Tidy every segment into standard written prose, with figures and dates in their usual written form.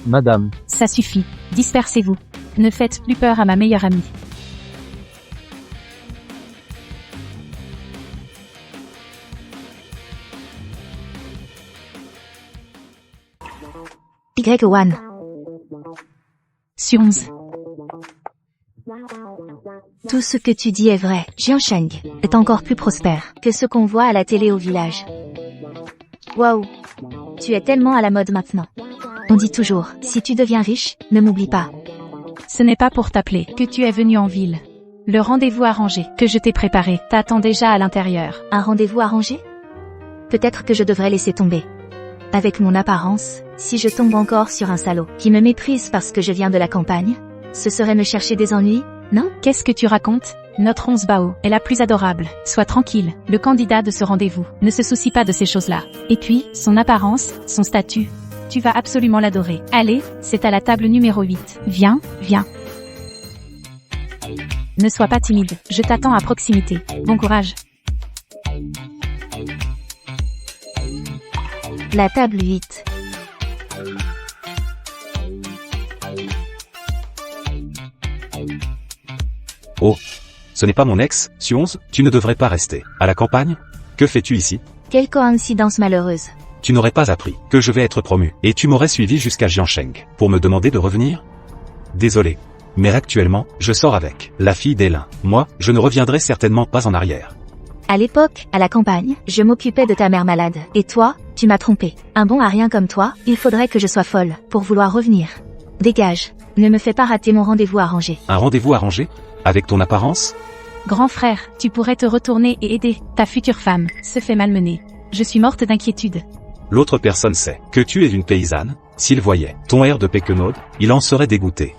Madame. Ça suffit. Dispersez-vous. Ne faites plus peur à ma meilleure amie. Y1. Sionz. Tout ce que tu dis est vrai. Jiansheng est encore plus prospère que ce qu'on voit à la télé au village. Waouh. Tu es tellement à la mode maintenant. On dit toujours, si tu deviens riche, ne m'oublie pas. Ce n'est pas pour t'appeler que tu es venu en ville. Le rendez-vous arrangé que je t'ai préparé t'attend déjà à l'intérieur. Un rendez-vous arrangé? Peut-être que je devrais laisser tomber. Avec mon apparence, si je tombe encore sur un salaud qui me méprise parce que je viens de la campagne, ce serait me chercher des ennuis, non? Qu'est-ce que tu racontes? Notre 11 Bao est la plus adorable. Sois tranquille, le candidat de ce rendez-vous ne se soucie pas de ces choses-là. Et puis, son apparence, son statut. Tu vas absolument l'adorer. Allez, c'est à la table numéro 8. Viens, viens. Ne sois pas timide, je t'attends à proximité. Bon courage. La table 8. Oh, ce n'est pas mon ex, Sionz, tu ne devrais pas rester. À la campagne? Que fais-tu ici? Quelle coïncidence malheureuse. Tu n'aurais pas appris que je vais être promu, et tu m'aurais suivi jusqu'à Jiansheng, pour me demander de revenir? Désolé. Mais actuellement, je sors avec la fille d'Elin. Moi, je ne reviendrai certainement pas en arrière. À l'époque, à la campagne, je m'occupais de ta mère malade. Et toi, tu m'as trompé. Un bon à rien comme toi, il faudrait que je sois folle pour vouloir revenir. Dégage. Ne me fais pas rater mon rendez-vous arrangé. Un rendez-vous arrangé? Avec ton apparence? Grand frère, tu pourrais te retourner et aider. Ta future femme se fait malmener. Je suis morte d'inquiétude. L'autre personne sait que tu es une paysanne. S'il voyait ton air de péquenaude, il en serait dégoûté.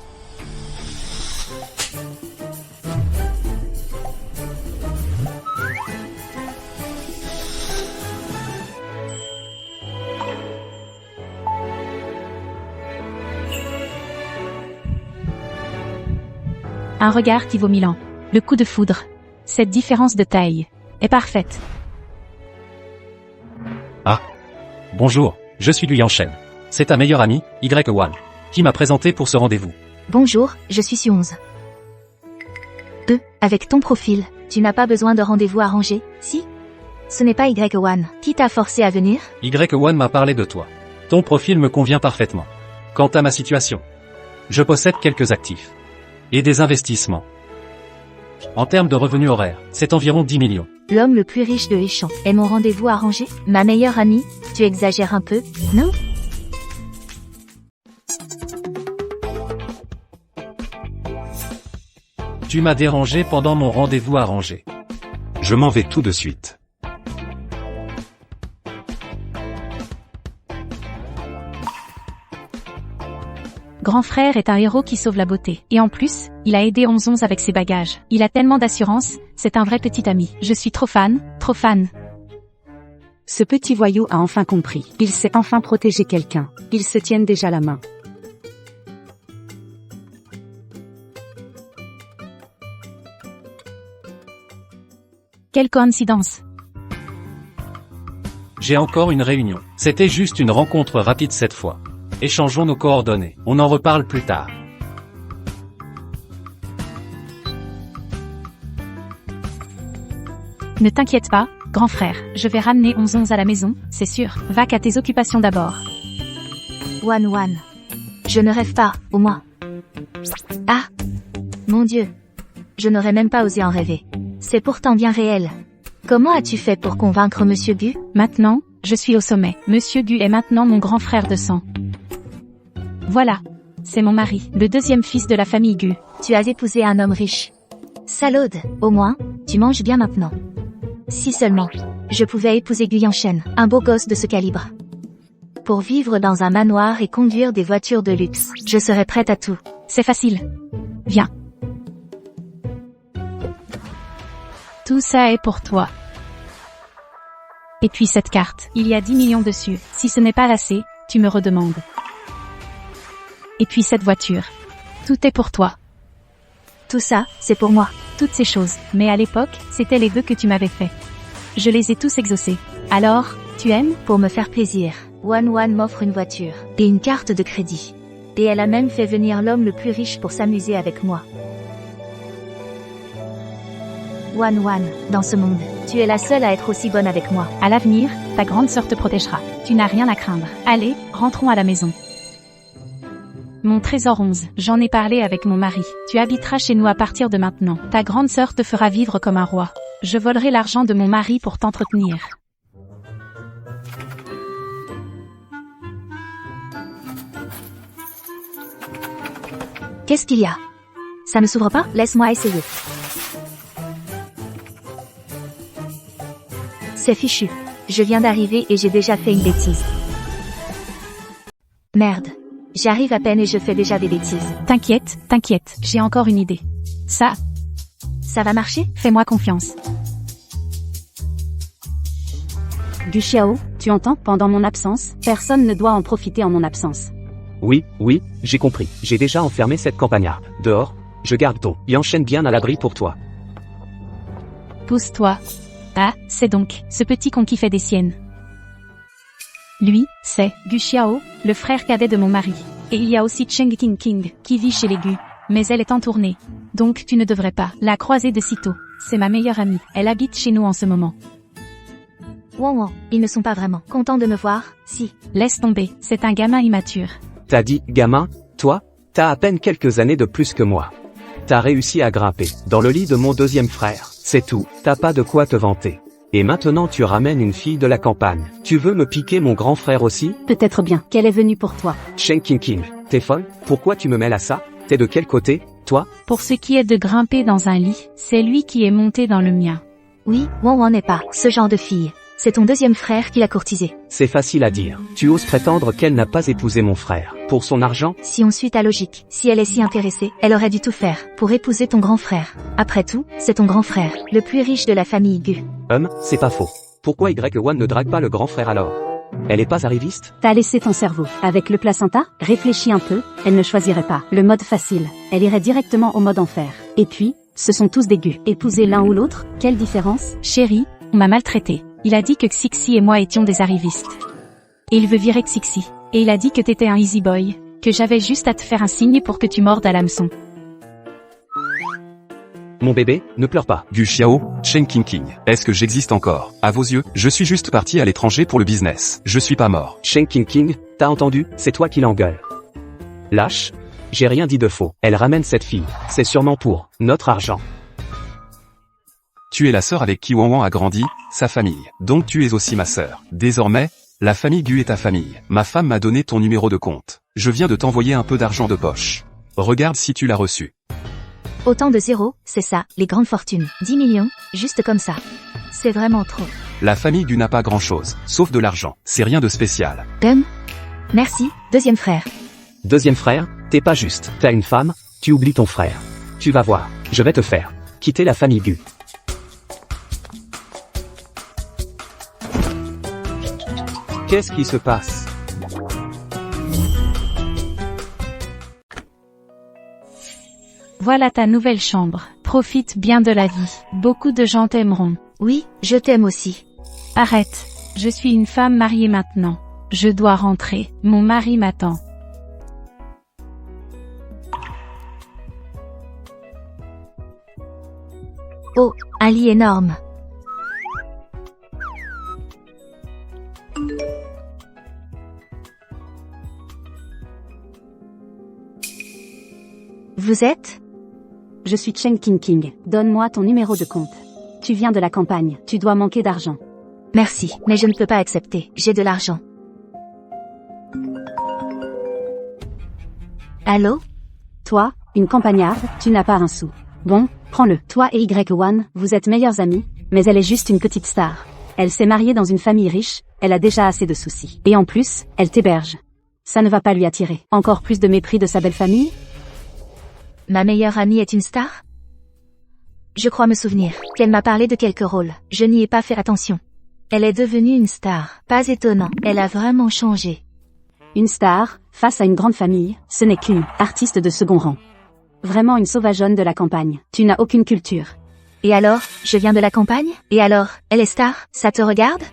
Un regard qui vaut 1000 ans. Le coup de foudre. Cette différence de taille est parfaite. Ah. Bonjour, je suis Liu Yanshen. C'est ta meilleure amie, Y1, qui m'a présenté pour ce rendez-vous. Bonjour, je suis Sionz. Avec ton profil, tu n'as pas besoin de rendez-vous arrangé, si? Ce n'est pas Y1 qui t'a forcé à venir? Y1 m'a parlé de toi. Ton profil me convient parfaitement. Quant à ma situation, je possède quelques actifs et des investissements. En termes de revenus horaires, c'est environ 10 millions. L'homme le plus riche de Échamps est mon rendez-vous arrangé? Ma meilleure amie, tu exagères un peu, non? Tu m'as dérangé pendant mon rendez-vous arrangé. Je m'en vais tout de suite. Grand frère est un héros qui sauve la beauté. Et en plus, il a aidé 11 avec ses bagages. Il a tellement d'assurance, c'est un vrai petit ami. Je suis trop fan, trop fan. Ce petit voyou a enfin compris. Il sait enfin protéger quelqu'un. Ils se tiennent déjà la main. Quelle coïncidence. J'ai encore une réunion. C'était juste une rencontre rapide cette fois. Échangeons nos coordonnées. On en reparle plus tard. Ne t'inquiète pas, grand frère. Je vais ramener 11 à la maison, c'est sûr. Va qu'à tes occupations d'abord. Wan. Je ne rêve pas, au moins. Ah! Mon Dieu. Je n'aurais même pas osé en rêver. C'est pourtant bien réel. Comment as-tu fait pour convaincre Monsieur Gu? Maintenant, je suis au sommet. Monsieur Gu est maintenant mon grand frère de sang. Voilà. C'est mon mari, le deuxième fils de la famille Gu. Tu as épousé un homme riche. Salaude, au moins, tu manges bien maintenant. Si seulement, je pouvais épouser Gu Yanshen, un beau gosse de ce calibre. Pour vivre dans un manoir et conduire des voitures de luxe, je serais prête à tout. C'est facile. Viens. Tout ça est pour toi. Et puis cette carte, il y a 10 millions dessus. Si ce n'est pas assez, tu me redemandes. Et puis cette voiture. Tout est pour toi. Tout ça, c'est pour moi. Toutes ces choses. Mais à l'époque, c'était les vœux que tu m'avais faits. Je les ai tous exaucés. Alors, tu aimes? Pour me faire plaisir, Wan m'offre une voiture et une carte de crédit. Et elle a même fait venir l'homme le plus riche pour s'amuser avec moi. Wan Wan, dans ce monde, tu es la seule à être aussi bonne avec moi. À l'avenir, ta grande sœur te protégera. Tu n'as rien à craindre. Allez, rentrons à la maison. Mon trésor 11, j'en ai parlé avec mon mari. Tu habiteras chez nous à partir de maintenant. Ta grande sœur te fera vivre comme un roi. Je volerai l'argent de mon mari pour t'entretenir. Qu'est-ce qu'il y a? Ça ne s'ouvre pas? Laisse-moi essayer. C'est fichu. Je viens d'arriver et j'ai déjà fait une bêtise. Merde. J'arrive à peine et je fais déjà des bêtises. T'inquiète, j'ai encore une idée. Ça va marcher? Fais-moi confiance. Gu Xiao, tu entends? Pendant mon absence, personne ne doit en profiter en mon absence. Oui, j'ai compris. J'ai déjà enfermé cette campagnarde. Dehors, je garde ton Yanchen bien à l'abri pour toi. Pousse-toi. Ah, c'est donc ce petit con qui fait des siennes. Lui, c'est Gu Xiao, le frère cadet de mon mari. Et il y a aussi Cheng King qui vit chez les Gu. Mais elle est en tournée. Donc tu ne devrais pas la croiser de sitôt. C'est ma meilleure amie. Elle habite chez nous en ce moment. Wan, ils ne sont pas vraiment contents de me voir, si. Laisse tomber, c'est un gamin immature. T'as dit, gamin, toi, t'as à peine quelques années de plus que moi. T'as réussi à grimper dans le lit de mon deuxième frère, c'est tout, t'as pas de quoi te vanter. Et maintenant tu ramènes une fille de la campagne. Tu veux me piquer mon grand frère aussi? Peut-être bien qu'elle est venue pour toi. Cheng King, t'es folle? Pourquoi tu me mêles à ça? T'es de quel côté, toi? Pour ce qui est de grimper dans un lit, c'est lui qui est monté dans le mien. Oui, Wan n'est pas ce genre de fille. C'est ton deuxième frère qui l'a courtisée. C'est facile à dire. Tu oses prétendre qu'elle n'a pas épousé mon frère. Pour son argent? Si on suit ta logique, si elle est si intéressée, elle aurait dû tout faire pour épouser ton grand frère. Après tout, c'est ton grand frère, le plus riche de la famille Gu. C'est pas faux. Pourquoi Y1 ne drague pas le grand frère alors? Elle est pas arriviste? T'as laissé ton cerveau. Avec le placenta, réfléchis un peu, elle ne choisirait pas le mode facile. Elle irait directement au mode enfer. Et puis, ce sont tous des Gu. Épouser l'un ou l'autre, quelle différence? Chérie, on m'a maltraité. Il a dit que Xixi et moi étions des arrivistes. Et il veut virer Xixi. Et il a dit que t'étais un easy boy, que j'avais juste à te faire un signe pour que tu mordes à l'hameçon. Mon bébé, ne pleure pas. Gu Xiao, Cheng King. Est-ce que j'existe encore? À vos yeux, je suis juste parti à l'étranger pour le business. Je suis pas mort. Cheng King, t'as entendu? C'est toi qui l'engueule. Lâche. J'ai rien dit de faux. Elle ramène cette fille. C'est sûrement pour notre argent. Tu es la sœur avec qui Wan a grandi, sa famille. Donc tu es aussi ma sœur. Désormais, la famille Gu est ta famille. Ma femme m'a donné ton numéro de compte. Je viens de t'envoyer un peu d'argent de poche. Regarde si tu l'as reçu. Autant de zéros, c'est ça, les grandes fortunes. 10 millions, juste comme ça. C'est vraiment trop. La famille Gu n'a pas grand-chose, sauf de l'argent. C'est rien de spécial. Merci, deuxième frère. Deuxième frère, t'es pas juste. T'as une femme, tu oublies ton frère. Tu vas voir, je vais te faire quitter la famille Gu. Qu'est-ce qui se passe? Voilà ta nouvelle chambre. Profite bien de la vie. Beaucoup de gens t'aimeront. Oui, je t'aime aussi. Arrête. Je suis une femme mariée maintenant. Je dois rentrer. Mon mari m'attend. Oh, un lit énorme. Vous êtes? Je suis Cheng King. Donne-moi ton numéro de compte. Tu viens de la campagne, tu dois manquer d'argent. Merci, mais je ne peux pas accepter, j'ai de l'argent. Allô? Toi, une campagnarde, tu n'as pas un sou. Bon, prends-le. Toi et Y1, vous êtes meilleurs amis, mais elle est juste une petite star. Elle s'est mariée dans une famille riche, elle a déjà assez de soucis. Et en plus, elle t'héberge. Ça ne va pas lui attirer encore plus de mépris de sa belle famille? Ma meilleure amie est une star? Je crois me souvenir qu'elle m'a parlé de quelques rôles. Je n'y ai pas fait attention. Elle est devenue une star. Pas étonnant. Elle a vraiment changé. Une star, face à une grande famille, ce n'est qu'une artiste de second rang. Vraiment une sauvageonne de la campagne. Tu n'as aucune culture. Et alors, je viens de la campagne? Et alors, elle est star? Ça te regarde?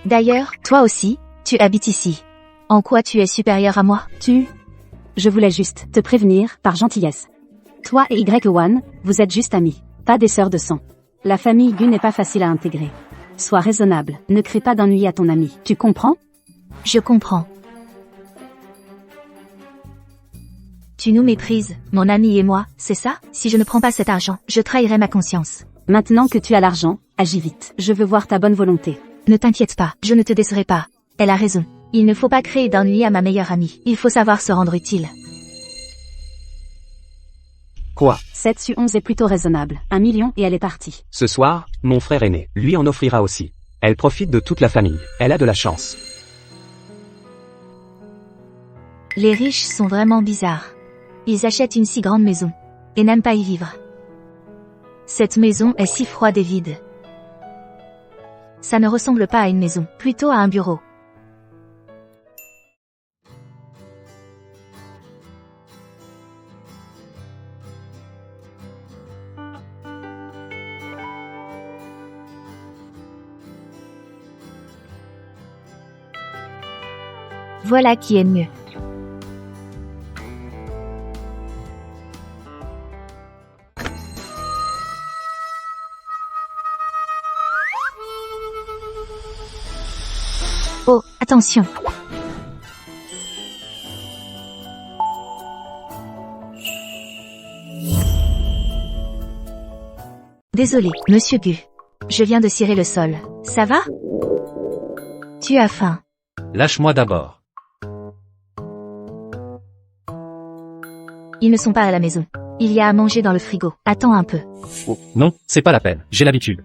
D'ailleurs, toi aussi, tu habites ici. En quoi tu es supérieur à moi? Je voulais juste te prévenir, par gentillesse. Toi et Y1, vous êtes juste amis, pas des sœurs de sang. La famille Gu n'est pas facile à intégrer. Sois raisonnable, ne crée pas d'ennui à ton ami, tu comprends? Je comprends. Tu nous méprises, mon ami et moi, c'est ça? Si je ne prends pas cet argent, je trahirai ma conscience. Maintenant que tu as l'argent, agis vite. Je veux voir ta bonne volonté. Ne t'inquiète pas, je ne te décerai pas. Elle a raison. Il ne faut pas créer d'ennui à ma meilleure amie. Il faut savoir se rendre utile. Quoi? 7 sur 11 est plutôt raisonnable. 1 million et elle est partie. Ce soir, mon frère aîné, lui en offrira aussi. Elle profite de toute la famille. Elle a de la chance. Les riches sont vraiment bizarres. Ils achètent une si grande maison. Et n'aiment pas y vivre. Cette maison est si froide et vide. Ça ne ressemble pas à une maison, plutôt à un bureau. Voilà qui est mieux. Oh, attention. Désolé, monsieur Gu. Je viens de cirer le sol. Ça va? Tu as faim. Lâche-moi d'abord. Ils ne sont pas à la maison. Il y a à manger dans le frigo. Attends un peu. Non, c'est pas la peine, j'ai l'habitude.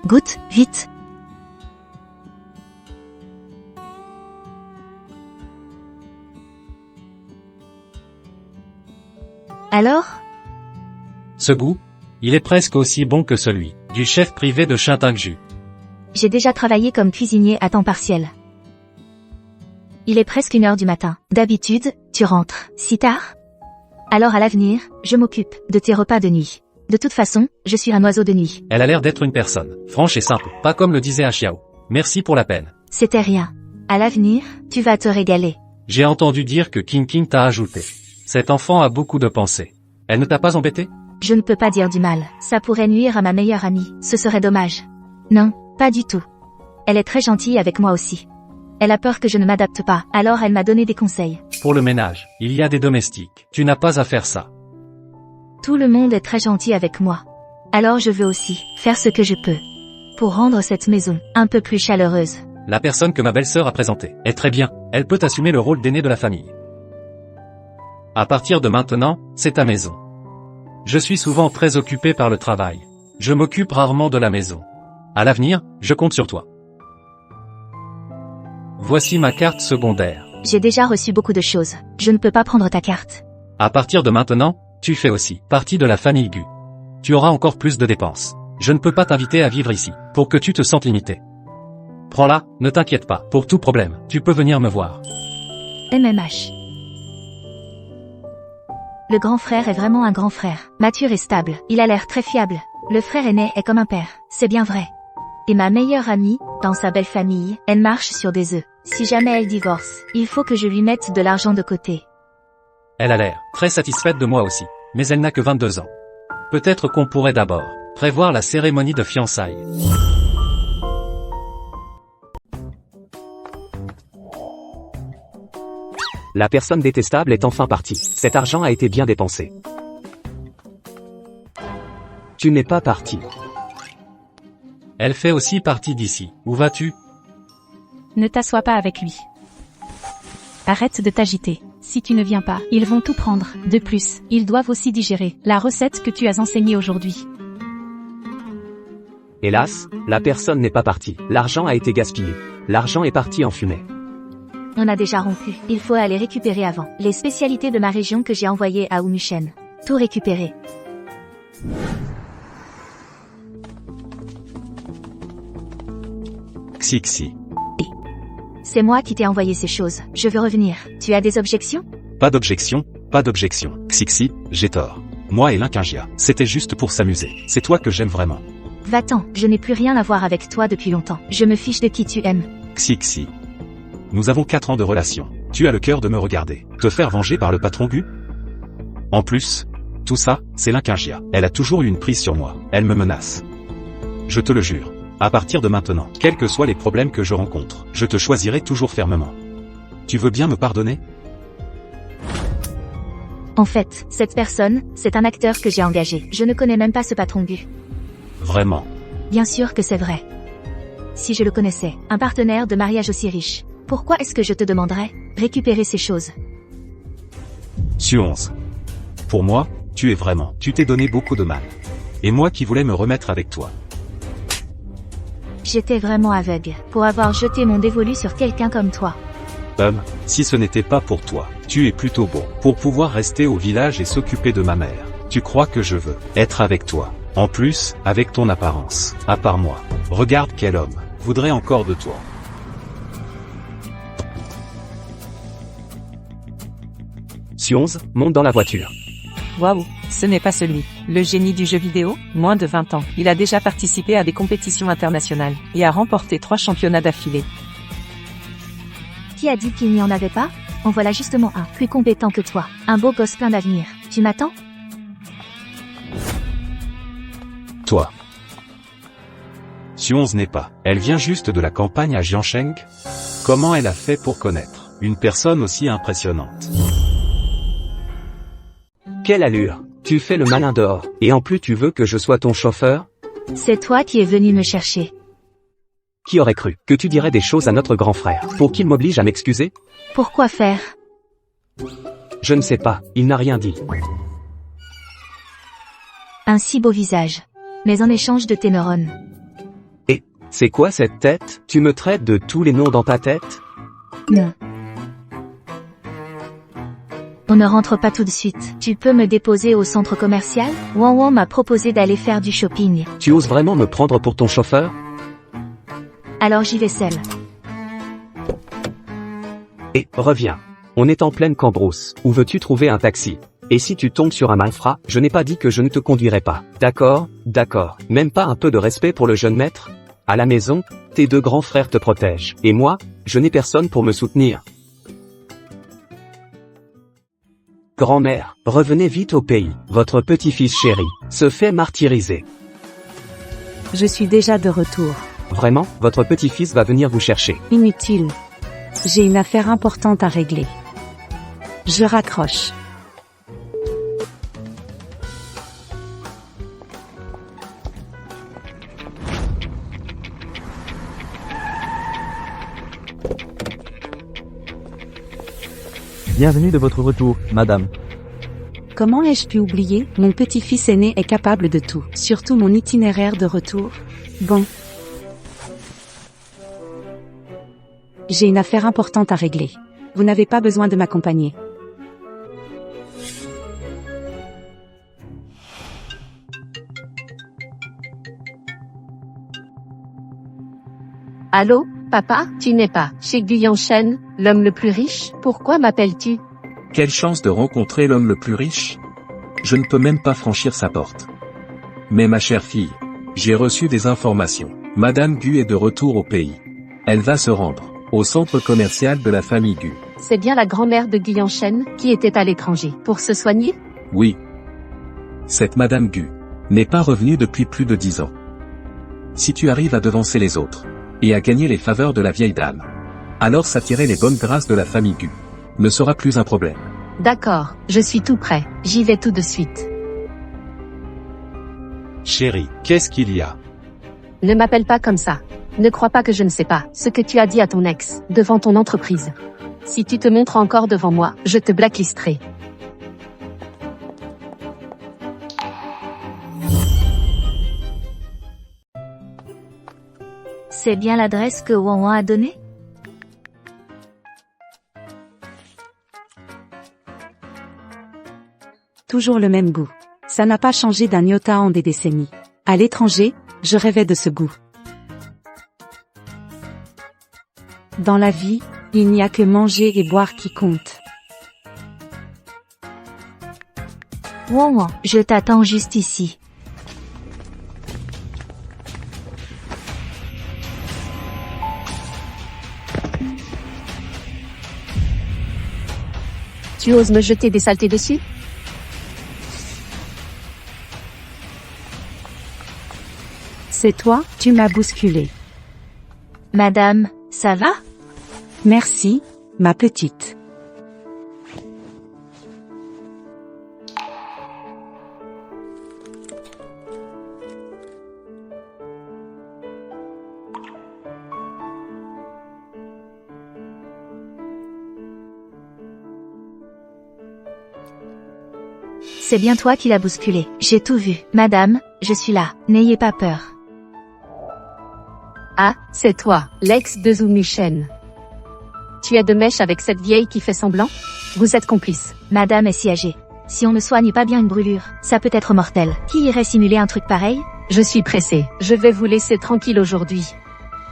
Goûte, vite. Alors? Ce goût, il est presque aussi bon que celui du chef privé de Shintingju. J'ai déjà travaillé comme cuisinier à temps partiel. Il est presque 1h du matin. D'habitude, tu rentres si tard? Alors à l'avenir, je m'occupe de tes repas de nuit. De toute façon, je suis un oiseau de nuit. Elle a l'air d'être une personne franche et simple, pas comme le disait un Xiao. Merci pour la peine. C'était rien. À l'avenir, tu vas te régaler. J'ai entendu dire que King t'a ajouté. Cet enfant a beaucoup de pensées. Elle ne t'a pas embêté? Je ne peux pas dire du mal. Ça pourrait nuire à ma meilleure amie. Ce serait dommage. Non, pas du tout. Elle est très gentille avec moi aussi. Elle a peur que je ne m'adapte pas, alors elle m'a donné des conseils. Pour le ménage, il y a des domestiques. Tu n'as pas à faire ça. Tout le monde est très gentil avec moi. Alors je veux aussi faire ce que je peux pour rendre cette maison un peu plus chaleureuse. La personne que ma belle-sœur a présentée est très bien. Elle peut assumer le rôle d'aîné de la famille. À partir de maintenant, c'est ta maison. Je suis souvent très occupé par le travail. Je m'occupe rarement de la maison. À l'avenir, je compte sur toi. Voici ma carte secondaire. J'ai déjà reçu beaucoup de choses. Je ne peux pas prendre ta carte. À partir de maintenant, tu fais aussi partie de la famille Gu. Tu auras encore plus de dépenses. Je ne peux pas t'inviter à vivre ici, pour que tu te sentes limité. Prends-la, ne t'inquiète pas. Pour tout problème, tu peux venir me voir. MMH. Le grand frère est vraiment un grand frère. Mature et stable. Il a l'air très fiable. Le frère aîné est comme un père. C'est bien vrai. Et ma meilleure amie, dans sa belle famille, elle marche sur des œufs. Si jamais elle divorce, il faut que je lui mette de l'argent de côté. Elle a l'air très satisfaite de moi aussi, mais elle n'a que 22 ans. Peut-être qu'on pourrait d'abord prévoir la cérémonie de fiançailles. La personne détestable est enfin partie. Cet argent a été bien dépensé. Tu n'es pas parti. Elle fait aussi partie d'ici. Où vas-tu? Ne t'assois pas avec lui. Arrête de t'agiter. Si tu ne viens pas, ils vont tout prendre. De plus, ils doivent aussi digérer la recette que tu as enseignée aujourd'hui. Hélas, la personne n'est pas partie. L'argent a été gaspillé. L'argent est parti en fumée. On a déjà rompu. Il faut aller récupérer avant. Les spécialités de ma région que j'ai envoyées à Umushen. Tout récupérer. Xixi. C'est moi qui t'ai envoyé ces choses. Je veux revenir. Tu as des objections? Pas d'objection, pas d'objection. Xixi, j'ai tort. Moi et Linkingia, c'était juste pour s'amuser. C'est toi que j'aime vraiment. Va-t'en, je n'ai plus rien à voir avec toi depuis longtemps. Je me fiche de qui tu aimes. Xixi. Nous avons 4 ans de relation. Tu as le cœur de me regarder. Te faire venger par le patron Gu? En plus, tout ça, c'est l'Inquingia. Elle a toujours eu une prise sur moi. Elle me menace. Je te le jure. À partir de maintenant, quels que soient les problèmes que je rencontre, je te choisirai toujours fermement. Tu veux bien me pardonner? En fait, cette personne, c'est un acteur que j'ai engagé. Je ne connais même pas ce patron Gu. Vraiment. Bien sûr que c'est vrai. Si je le connaissais, un partenaire de mariage aussi riche, pourquoi est-ce que je te demanderais récupérer ces choses? Suonze. Pour moi, tu t'es donné beaucoup de mal. Et moi qui voulais me remettre avec toi. J'étais vraiment aveugle pour avoir jeté mon dévolu sur quelqu'un comme toi. Si ce n'était pas pour toi, tu es plutôt beau. Pour pouvoir rester au village et s'occuper de ma mère, tu crois que je veux être avec toi. En plus, avec ton apparence, à part moi. Regarde quel homme voudrait encore de toi. Suonze, monte dans la voiture. Waouh, ce n'est pas celui. Le génie du jeu vidéo, moins de 20 ans. Il a déjà participé à des compétitions internationales et a remporté 3 championnats d'affilée. Qui a dit qu'il n'y en avait pas? En voilà justement un, plus compétent que toi. Un beau gosse plein d'avenir. Tu m'attends? Toi. Suonze n'est pas. Elle vient juste de la campagne à Jiansheng. Comment elle a fait pour connaître une personne aussi impressionnante? Quelle allure! Tu fais le malin dehors, et en plus tu veux que je sois ton chauffeur? C'est toi qui es venu me chercher. Qui aurait cru que tu dirais des choses à notre grand frère, pour qu'il m'oblige à m'excuser? Pourquoi faire? Je ne sais pas, il n'a rien dit. Un si beau visage. Mais en échange de tes neurones. Et, c'est quoi cette tête? Tu me traites de tous les noms dans ta tête? Non. On ne rentre pas tout de suite. Tu peux me déposer au centre commercial? Wan m'a proposé d'aller faire du shopping. Tu oses vraiment me prendre pour ton chauffeur? Alors j'y vais seule. Et, reviens. On est en pleine cambrousse. Où veux-tu trouver un taxi? Et si tu tombes sur un malfrat, je n'ai pas dit que je ne te conduirai pas. D'accord, d'accord. Même pas un peu de respect pour le jeune maître? À la maison, tes 2 grands frères te protègent. Et moi, je n'ai personne pour me soutenir. Grand-mère, revenez vite au pays. Votre petit-fils chéri se fait martyriser. Je suis déjà de retour. Vraiment, votre petit-fils va venir vous chercher. Inutile. J'ai une affaire importante à régler. Je raccroche. Bienvenue de votre retour, madame. Comment ai-je pu oublier? Mon petit-fils aîné est capable de tout, surtout mon itinéraire de retour. Bon. J'ai une affaire importante à régler. Vous n'avez pas besoin de m'accompagner. Allô, papa, tu n'es pas chez Guyanshen, l'homme le plus riche? Pourquoi m'appelles-tu? Quelle chance de rencontrer l'homme le plus riche? Je ne peux même pas franchir sa porte. Mais ma chère fille, j'ai reçu des informations. Madame Gu est de retour au pays. Elle va se rendre au centre commercial de la famille Gu. C'est bien la grand-mère de Guyanshen qui était à l'étranger pour se soigner? Oui. Cette Madame Gu n'est pas revenue depuis plus de 10 ans. Si tu arrives à devancer les autres et à gagner les faveurs de la vieille dame, alors s'attirer les bonnes grâces de la famille Gu ne sera plus un problème. D'accord, je suis tout prêt. J'y vais tout de suite. Chérie, qu'est-ce qu'il y a? Ne m'appelle pas comme ça. Ne crois pas que je ne sais pas ce que tu as dit à ton ex, devant ton entreprise. Si tu te montres encore devant moi, je te blacklisterai. C'est bien l'adresse que Wan a donnée? Toujours le même goût. Ça n'a pas changé d'un iota en des décennies. À l'étranger, je rêvais de ce goût. Dans la vie, il n'y a que manger et boire qui compte. Wan, je t'attends juste ici. Tu oses me jeter des saletés dessus? C'est toi, tu m'as bousculé. Madame, ça va? Merci, ma petite. C'est bien toi qui l'as bousculé. J'ai tout vu. Madame, je suis là. N'ayez pas peur. Ah, c'est toi, l'ex de Zumi Shen. Tu es de mèche avec cette vieille qui fait semblant? Vous êtes complice. Madame est si âgée. Si on ne soigne pas bien une brûlure, ça peut être mortel. Qui irait simuler un truc pareil? Je suis pressée. Je vais vous laisser tranquille aujourd'hui.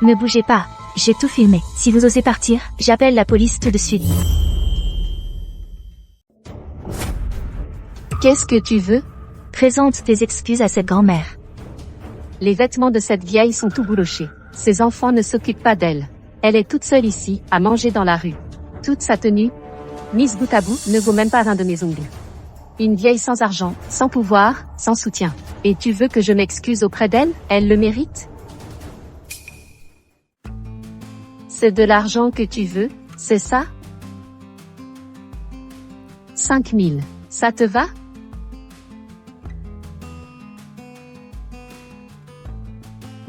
Ne bougez pas. J'ai tout filmé. Si vous osez partir, j'appelle la police tout de suite. Qu'est-ce que tu veux? Présente tes excuses à cette grand-mère. Les vêtements de cette vieille sont tout boulochés. Ses enfants ne s'occupent pas d'elle. Elle est toute seule ici, à manger dans la rue. Toute sa tenue, mise bout à bout, ne vaut même pas un de mes ongles. Une vieille sans argent, sans pouvoir, sans soutien. Et tu veux que je m'excuse auprès d'elle? Elle le mérite? C'est de l'argent que tu veux, c'est ça? 5 000. Ça te va?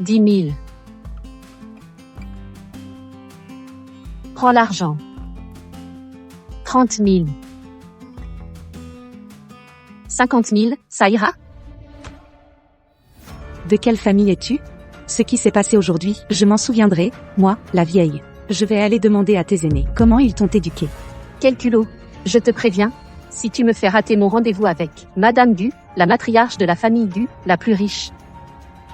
« 10 000. Prends l'argent. 30 000. 50 000, ça ira? De quelle famille es-tu? Ce qui s'est passé aujourd'hui, je m'en souviendrai, moi, la vieille. Je vais aller demander à tes aînés comment ils t'ont éduqué. Quel culot. Je te préviens, si tu me fais rater mon rendez-vous avec Madame Gu, la matriarche de la famille Gu, la plus riche,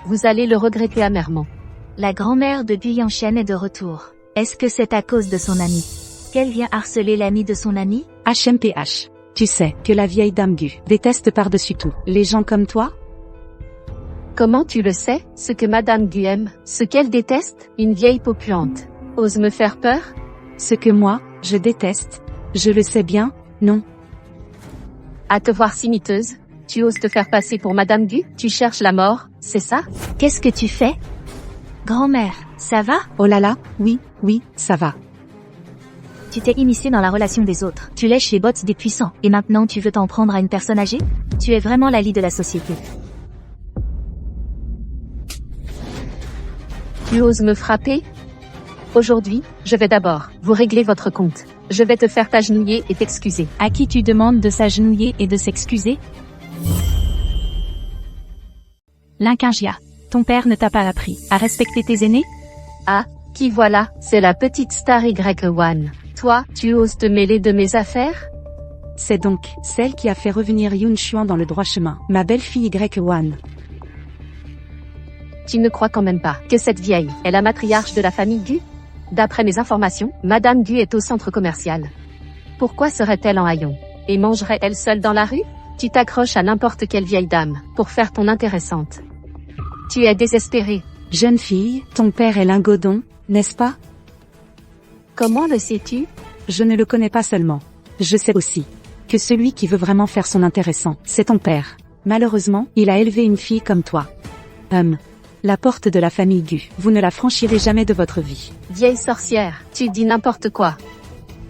vous allez le regretter amèrement. La grand-mère de Gu Yanshen est de retour. Est-ce que c'est à cause de son ami? Qu'elle vient harceler l'ami de son ami? HMPH. Tu sais que la vieille dame Gu déteste par-dessus tout les gens comme toi? Comment tu le sais, ce que Madame Gu aime, ce qu'elle déteste? Une vieille peau puante. Ose me faire peur? Ce que moi, je déteste. Je le sais bien, non? À te voir si miteuse, tu oses te faire passer pour Madame Gu? Tu cherches la mort, c'est ça? Qu'est-ce que tu fais? Grand-mère, ça va? Oh là là, oui, ça va. Tu t'es immiscé dans la relation des autres. Tu lèches les bottes des puissants. Et maintenant tu veux t'en prendre à une personne âgée? Tu es vraiment la lie de la société. Tu oses me frapper? Aujourd'hui, je vais d'abord vous régler votre compte. Je vais te faire t'agenouiller et t'excuser. À qui tu demandes de s'agenouiller et de s'excuser? Linkingia, ton père ne t'a pas appris à respecter tes aînés? Ah, qui voilà, c'est la petite star Y1. Toi, tu oses te mêler de mes affaires? C'est donc celle qui a fait revenir Yun Xuan dans le droit chemin, ma belle-fille Y1. Tu ne crois quand même pas que cette vieille est la matriarche de la famille Gu? D'après mes informations, Madame Gu est au centre commercial. Pourquoi serait-elle en haillons? Et mangerait-elle seule dans la rue? Tu t'accroches à n'importe quelle vieille dame pour faire ton intéressante. Tu es désespérée. Jeune fille, ton père est lingodon, n'est-ce pas? Comment le sais-tu? Je ne le connais pas seulement. Je sais aussi que celui qui veut vraiment faire son intéressant, c'est ton père. Malheureusement, il a élevé une fille comme toi. La porte de la famille Gu, vous ne la franchirez jamais de votre vie. Vieille sorcière, tu dis n'importe quoi.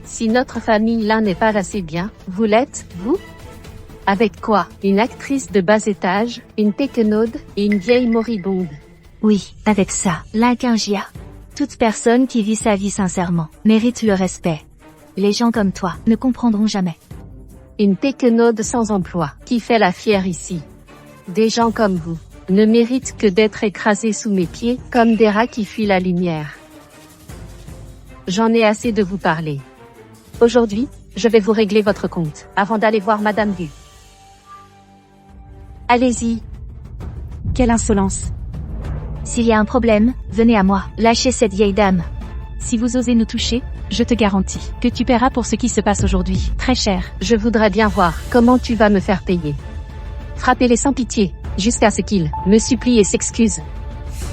Si notre famille là n'est pas assez bien, vous l'êtes, vous? Avec quoi? Une actrice de bas étage, une péquenaude et une vieille moribonde. Oui, avec ça, Linkingia. Toute personne qui vit sa vie sincèrement mérite le respect. Les gens comme toi ne comprendront jamais. Une péquenaude sans emploi, qui fait la fière ici. Des gens comme vous ne méritent que d'être écrasés sous mes pieds, comme des rats qui fuient la lumière. J'en ai assez de vous parler. Aujourd'hui, je vais vous régler votre compte, avant d'aller voir Madame Gu. Allez-y. Quelle insolence. S'il y a un problème, venez à moi. Lâchez cette vieille dame. Si vous osez nous toucher, je te garantis que tu paieras pour ce qui se passe aujourd'hui, très cher. Je voudrais bien voir comment tu vas me faire payer. Frappez-les sans pitié, jusqu'à ce qu'ils me supplient et s'excusent.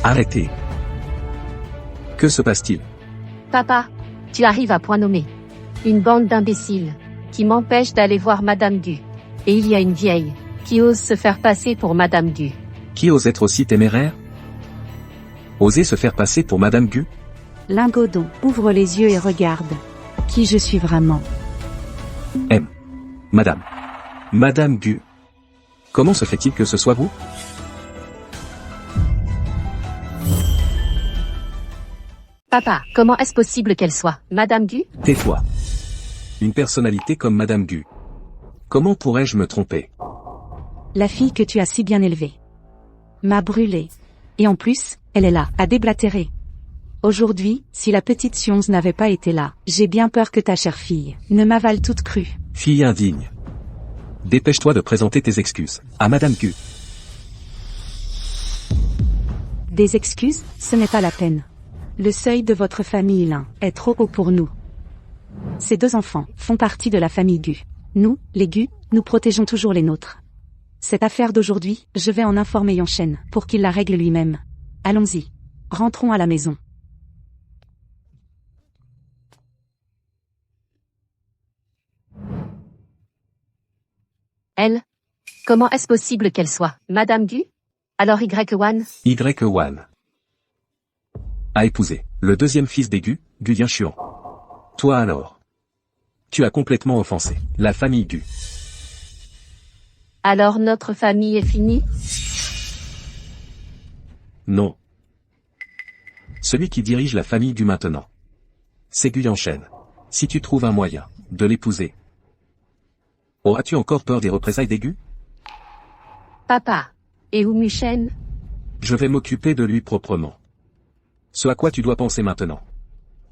Arrêtez. Que se passe-t-il? Papa, tu arrives à point nommé. Une bande d'imbéciles qui m'empêche d'aller voir Madame Gu. Et il y a une vieille, qui ose se faire passer pour Madame Gu. Qui ose être aussi téméraire? Oser se faire passer pour Madame Gu? Lingodon, ouvre les yeux et regarde. Qui je suis vraiment. Madame. Madame Gu. Comment se fait-il que ce soit vous? Papa, comment est-ce possible qu'elle soit Madame Gu? Tais-toi. Une personnalité comme Madame Gu. Comment pourrais-je me tromper? La fille que tu as si bien élevée m'a brûlée. Et en plus, elle est là, à déblatérer. Aujourd'hui, si la petite Sionze n'avait pas été là, j'ai bien peur que ta chère fille ne m'avale toute crue. Fille indigne. Dépêche-toi de présenter tes excuses à Madame Gu. Des excuses, ce n'est pas la peine. Le seuil de votre famille Lin est trop haut pour nous. Ces 2 enfants font partie de la famille Gu. Nous, les Gu, nous protégeons toujours les nôtres. Cette affaire d'aujourd'hui, je vais en informer Yanshen pour qu'il la règle lui-même. Allons-y. Rentrons à la maison. Elle? Comment est-ce possible qu'elle soit Madame Gu? Alors Y1? Y1 a épousé le 2e fils des Gu, Gu Yanchuan. Toi alors? Tu as complètement offensé la famille Gu. Alors notre famille est finie? Non. Celui qui dirige la famille Gu maintenant, c'est Gu Yanshen. Si tu trouves un moyen de l'épouser, auras-tu encore peur des représailles des Gu? Papa. Et où Michen? Je vais m'occuper de lui proprement. Ce à quoi tu dois penser maintenant,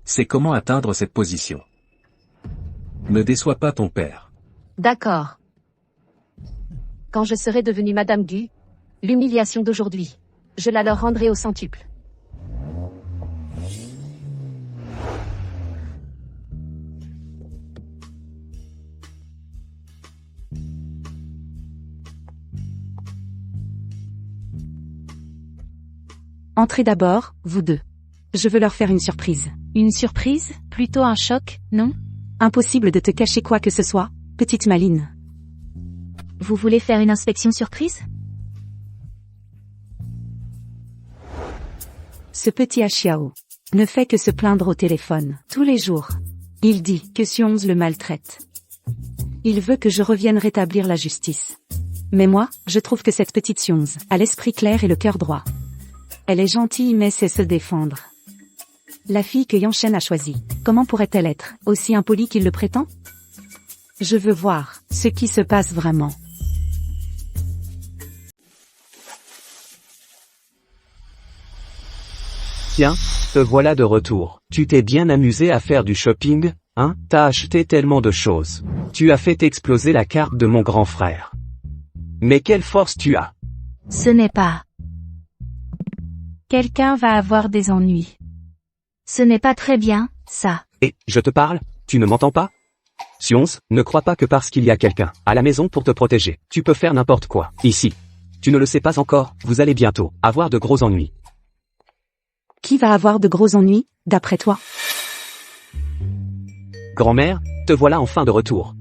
c'est comment atteindre cette position. Ne déçois pas ton père. D'accord. Quand je serai devenue Madame Gu, l'humiliation d'aujourd'hui, je la leur rendrai au centuple. Entrez d'abord, vous 2. Je veux leur faire une surprise. Une surprise? Plutôt un choc, non? Impossible de te cacher quoi que ce soit, petite maline. Vous voulez faire une inspection surprise? Ce petit Achiao ne fait que se plaindre au téléphone, tous les jours. Il dit que Sionze le maltraite. Il veut que je revienne rétablir la justice. Mais moi, je trouve que cette petite Sionze a l'esprit clair et le cœur droit. Elle est gentille mais sait se défendre. La fille que Yanshen a choisie, comment pourrait-elle être aussi impolie qu'il le prétend? Je veux voir ce qui se passe vraiment. Tiens, te voilà de retour. Tu t'es bien amusé à faire du shopping, hein? T'as acheté tellement de choses. Tu as fait exploser la carte de mon grand frère. Mais quelle force tu as! Ce n'est pas. Quelqu'un va avoir des ennuis. Ce n'est pas très bien, ça. Et, je te parle, tu ne m'entends pas? Sionze, ne crois pas que parce qu'il y a quelqu'un à la maison pour te protéger, tu peux faire n'importe quoi, ici. Tu ne le sais pas encore, vous allez bientôt avoir de gros ennuis. Qui va avoir de gros ennuis, d'après toi? Grand-mère, te voilà enfin de retour.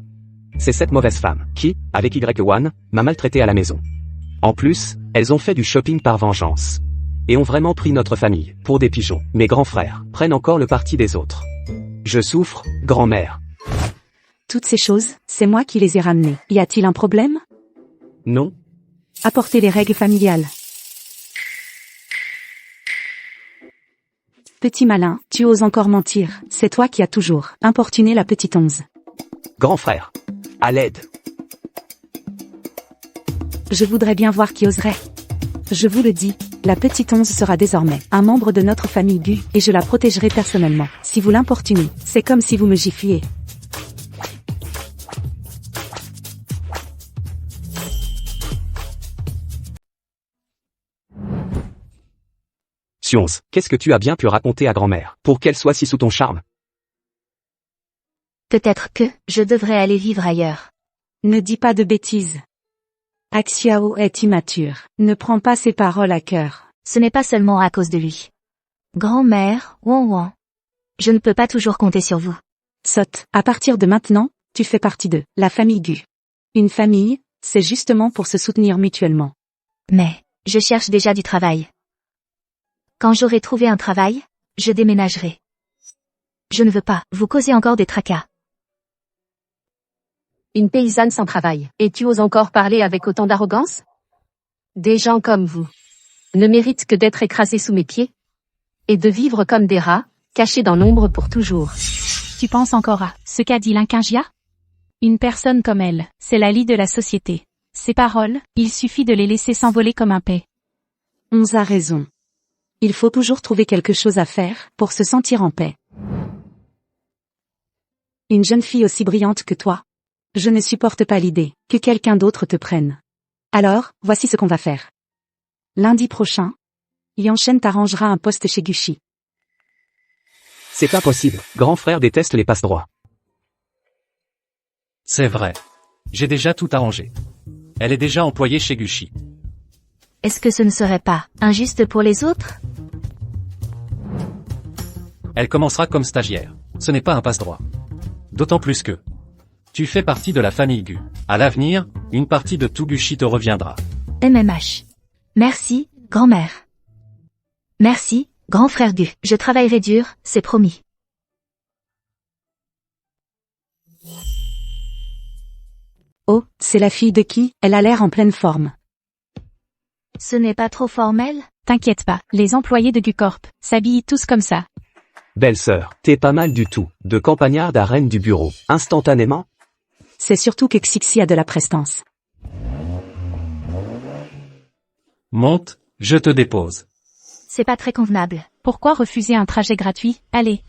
C'est cette mauvaise femme, qui, avec Y1, m'a maltraité à la maison. En plus, elles ont fait du shopping par vengeance. Et ont vraiment pris notre famille, pour des pigeons. Mes grands frères prennent encore le parti des autres. Je souffre, grand-mère. Toutes ces choses, c'est moi qui les ai ramenées. Y a-t-il un problème? Non. Apportez les règles familiales. Petit malin, tu oses encore mentir. C'est toi qui as toujours importuné la petite Onze. Grand frère. À l'aide. Je voudrais bien voir qui oserait. Je vous le dis, la petite Onze sera désormais un membre de notre famille Gu, et je la protégerai personnellement. Si vous l'importunez, c'est comme si vous me gifliez. Sionze, qu'est-ce que tu as bien pu raconter à grand-mère, pour qu'elle soit si sous ton charme? Peut-être que je devrais aller vivre ailleurs. Ne dis pas de bêtises. Axiao est immature. Ne prends pas ses paroles à cœur. Ce n'est pas seulement à cause de lui. Grand-mère, ouan ouan. Je ne peux pas toujours compter sur vous. Sotte, à partir de maintenant, Tu fais partie de la famille Gu. Une famille, c'est justement pour se soutenir mutuellement. Mais, je cherche déjà du travail. Quand j'aurai trouvé un travail, je déménagerai. Je ne veux pas vous causer encore des tracas. Une paysanne sans travail. Et tu oses encore parler avec autant d'arrogance? Des gens comme vous ne méritent que d'être écrasés sous mes pieds et de vivre comme des rats, cachés dans l'ombre pour toujours. Tu penses encore à ce qu'a dit Linkingia? Une personne comme elle, c'est la lie de la société. Ces paroles, il suffit de les laisser s'envoler comme un paix. On a raison. Il faut toujours trouver quelque chose à faire pour se sentir en paix. Une jeune fille aussi brillante que toi. Je ne supporte pas l'idée que quelqu'un d'autre te prenne. Alors, voici ce qu'on va faire. Lundi prochain, Yanshen t'arrangera un poste chez Gucci. C'est pas possible, grand frère déteste les passe-droits. C'est vrai. J'ai déjà tout arrangé. Elle est déjà employée chez Gucci. Est-ce que ce ne serait pas injuste pour les autres? Elle commencera comme stagiaire. Ce n'est pas un passe-droit. D'autant plus que tu fais partie de la famille Gu. À l'avenir, une partie de tout Gucci te reviendra. MMH. Merci, grand-mère. Merci, grand frère Gu. Je travaillerai dur, c'est promis. Oh, c'est la fille de qui? Elle a l'air en pleine forme. Ce n'est pas trop formel? T'inquiète pas, les employés de Gucorp s'habillent tous comme ça. Belle-sœur, t'es pas mal du tout, de campagnarde à reine du bureau, instantanément? C'est surtout que Xixi a de la prestance. Monte, je te dépose. C'est pas très convenable. Pourquoi refuser un trajet gratuit? Allez.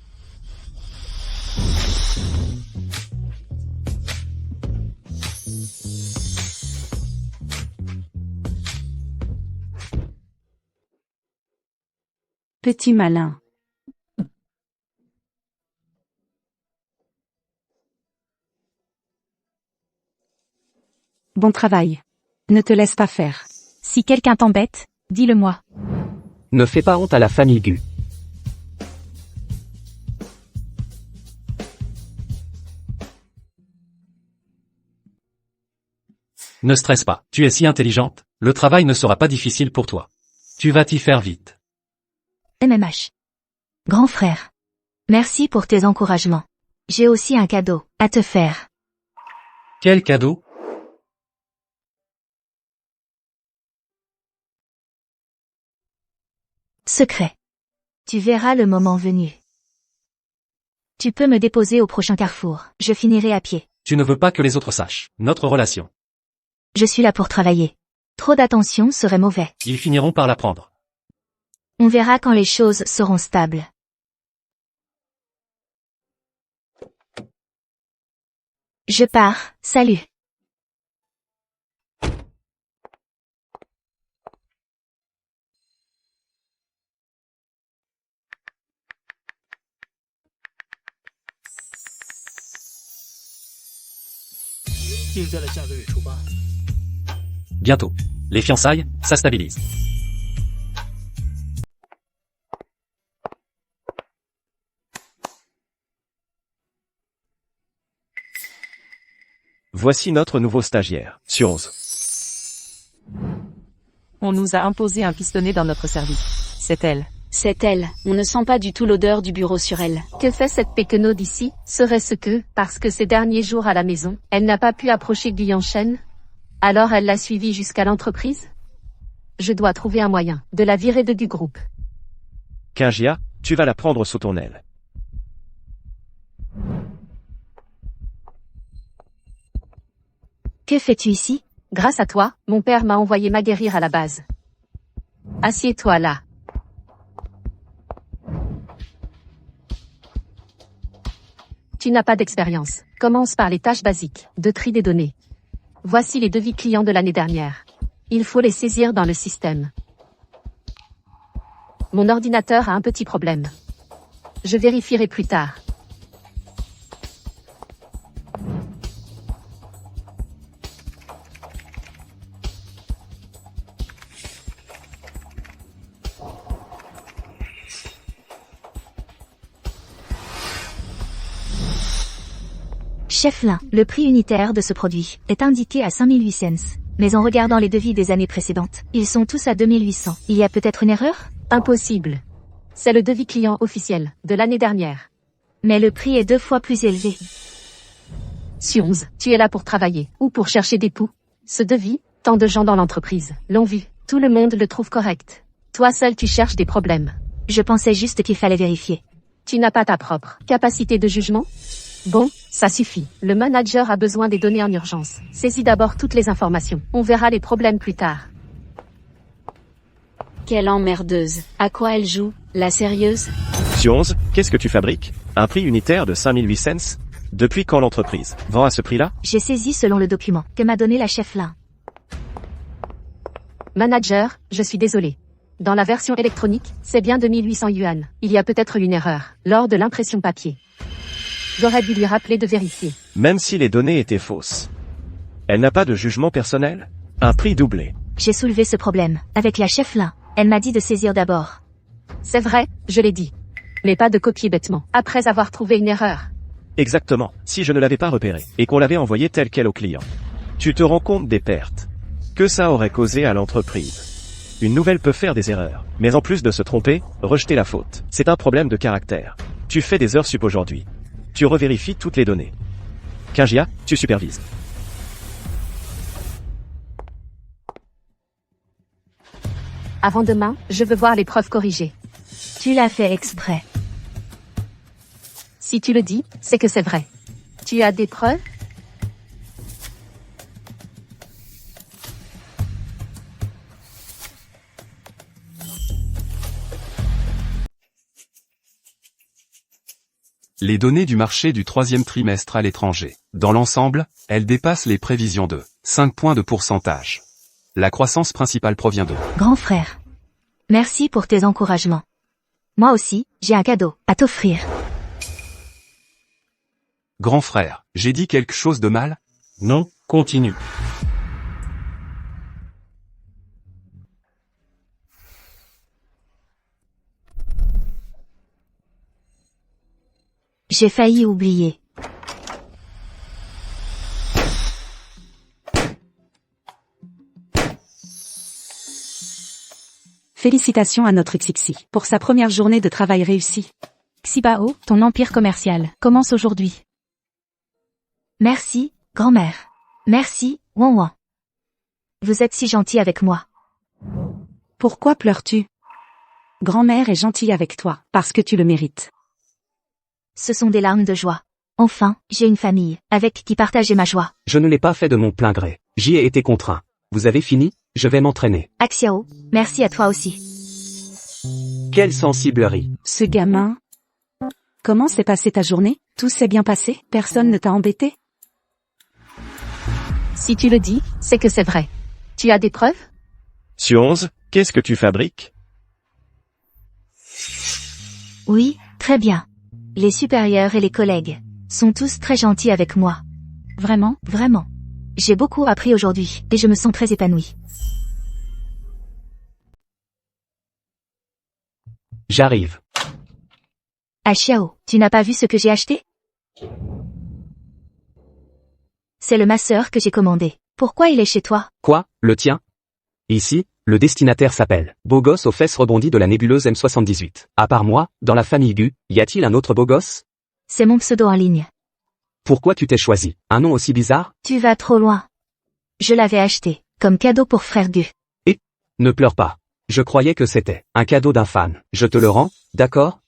Petit malin. Bon travail. Ne te laisse pas faire. Si quelqu'un t'embête, dis-le-moi. Ne fais pas honte à la famille Gu. Ne stresse pas, tu es si intelligente, le travail ne sera pas difficile pour toi. Tu vas t'y faire vite. MMH. Grand frère. Merci pour tes encouragements. J'ai aussi un cadeau à te faire. Quel cadeau? Secret. Tu verras le moment venu. Tu peux me déposer au prochain carrefour. Je finirai à pied. Tu ne veux pas que les autres sachent notre relation. Je suis là pour travailler. Trop d'attention serait mauvais. Ils finiront par l'apprendre. On verra quand les choses seront stables. Je pars, salut. Bientôt. Les fiançailles, ça stabilise. Voici notre nouveau stagiaire, Surz. On nous a imposé un pistonné dans notre service. C'est elle. C'est elle. On ne sent pas du tout l'odeur du bureau sur elle. Que fait cette péquenaude ici? Serait-ce que, parce que ces derniers jours à la maison, elle n'a pas pu approcher Guyanshen? Alors elle l'a suivi jusqu'à l'entreprise? Je dois trouver un moyen de la virer du groupe. Kingia, tu vas la prendre sous ton aile. Que fais-tu ici? Grâce à toi, mon père m'a envoyé m'aguerrir à la base. Assieds-toi là. Tu n'as pas d'expérience. Commence par les tâches basiques, de tri des données. Voici les devis clients de l'année dernière. Il faut les saisir dans le système. Mon ordinateur a un petit problème. Je vérifierai plus tard. Chef Lin, le prix unitaire de ce produit est indiqué à 5008 cents. Mais en regardant les devis des années précédentes, ils sont tous à 2800. Il y a peut-être une erreur? Impossible. C'est le devis client officiel de l'année dernière. Mais le prix est 2 fois plus élevé. Sionz, tu es là pour travailler ou pour chercher des poux. Ce devis, tant de gens dans l'entreprise l'ont vu. Tout le monde le trouve correct. Toi seul tu cherches des problèmes. Je pensais juste qu'il fallait vérifier. Tu n'as pas ta propre capacité de jugement? Bon, ça suffit. Le manager a besoin des données en urgence. Saisis d'abord toutes les informations. On verra les problèmes plus tard. Quelle emmerdeuse. À quoi elle joue? La sérieuse? Sionz, qu'est-ce que tu fabriques? Un prix unitaire de 5008 cents? Depuis quand l'entreprise vend à ce prix-là? J'ai saisi selon le document que m'a donné la chef Lin. Manager, je suis désolé. Dans la version électronique, c'est bien 2800 yuan. Il y a peut-être une erreur lors de l'impression papier. J'aurais dû lui rappeler de vérifier. Même si les données étaient fausses. Elle n'a pas de jugement personnel? Un prix doublé. J'ai soulevé ce problème avec la chef Lin. Elle m'a dit de saisir d'abord. C'est vrai, je l'ai dit. Mais pas de copier bêtement, après avoir trouvé une erreur. Exactement, si je ne l'avais pas repéré, et qu'on l'avait envoyé tel quel au client. Tu te rends compte des pertes que ça aurait causé à l'entreprise. Une nouvelle peut faire des erreurs, mais en plus de se tromper, rejeter la faute. C'est un problème de caractère. Tu fais des heures sup aujourd'hui. Tu revérifies toutes les données. Kinjia, tu supervises. Avant demain, je veux voir les preuves corrigées. Tu l'as fait exprès. Si tu le dis, c'est que c'est vrai. Tu as des preuves? Les données du marché du troisième trimestre à l'étranger. Dans l'ensemble, elles dépassent les prévisions de 5 points de pourcentage. La croissance principale provient de... Grand frère. Merci pour tes encouragements. Moi aussi, j'ai un cadeau à t'offrir. Grand frère, j'ai dit quelque chose de mal? Non, continue. J'ai failli oublier. Félicitations à notre Xixi pour sa première journée de travail réussie. Xibao, ton empire commercial, commence aujourd'hui. Merci, grand-mère. Merci, Wan Wan. Vous êtes si gentil avec moi. Pourquoi pleures-tu? Grand-mère est gentille avec toi, parce que tu le mérites. Ce sont des larmes de joie. Enfin, j'ai une famille, avec qui partager ma joie. Je ne l'ai pas fait de mon plein gré. J'y ai été contraint. Vous avez fini? Je vais m'entraîner. Axiao, merci à toi aussi. Quelle sensiblerie. Ce gamin... Comment s'est passée ta journée? Tout s'est bien passé? Personne ne t'a embêté? Si tu le dis, c'est que c'est vrai. Tu as des preuves? Sionz, qu'est-ce que tu fabriques? Oui, très bien. Les supérieurs et les collègues sont tous très gentils avec moi. Vraiment? Vraiment. J'ai beaucoup appris aujourd'hui, et je me sens très épanouie. J'arrive. Ah Xiao, tu n'as pas vu ce que j'ai acheté? C'est le masseur que j'ai commandé. Pourquoi il est chez toi? Quoi? Le tien? Ici, le destinataire s'appelle Beau gosse aux fesses rebondies de la nébuleuse M78. À part moi, dans la famille Gu, y a-t-il un autre beau gosse? C'est mon pseudo en ligne. Pourquoi tu t'es choisi un nom aussi bizarre? Tu vas trop loin. Je l'avais acheté, comme cadeau pour frère Gu. Et, ne pleure pas. Je croyais que c'était un cadeau d'un fan. Je te le rends, d'accord?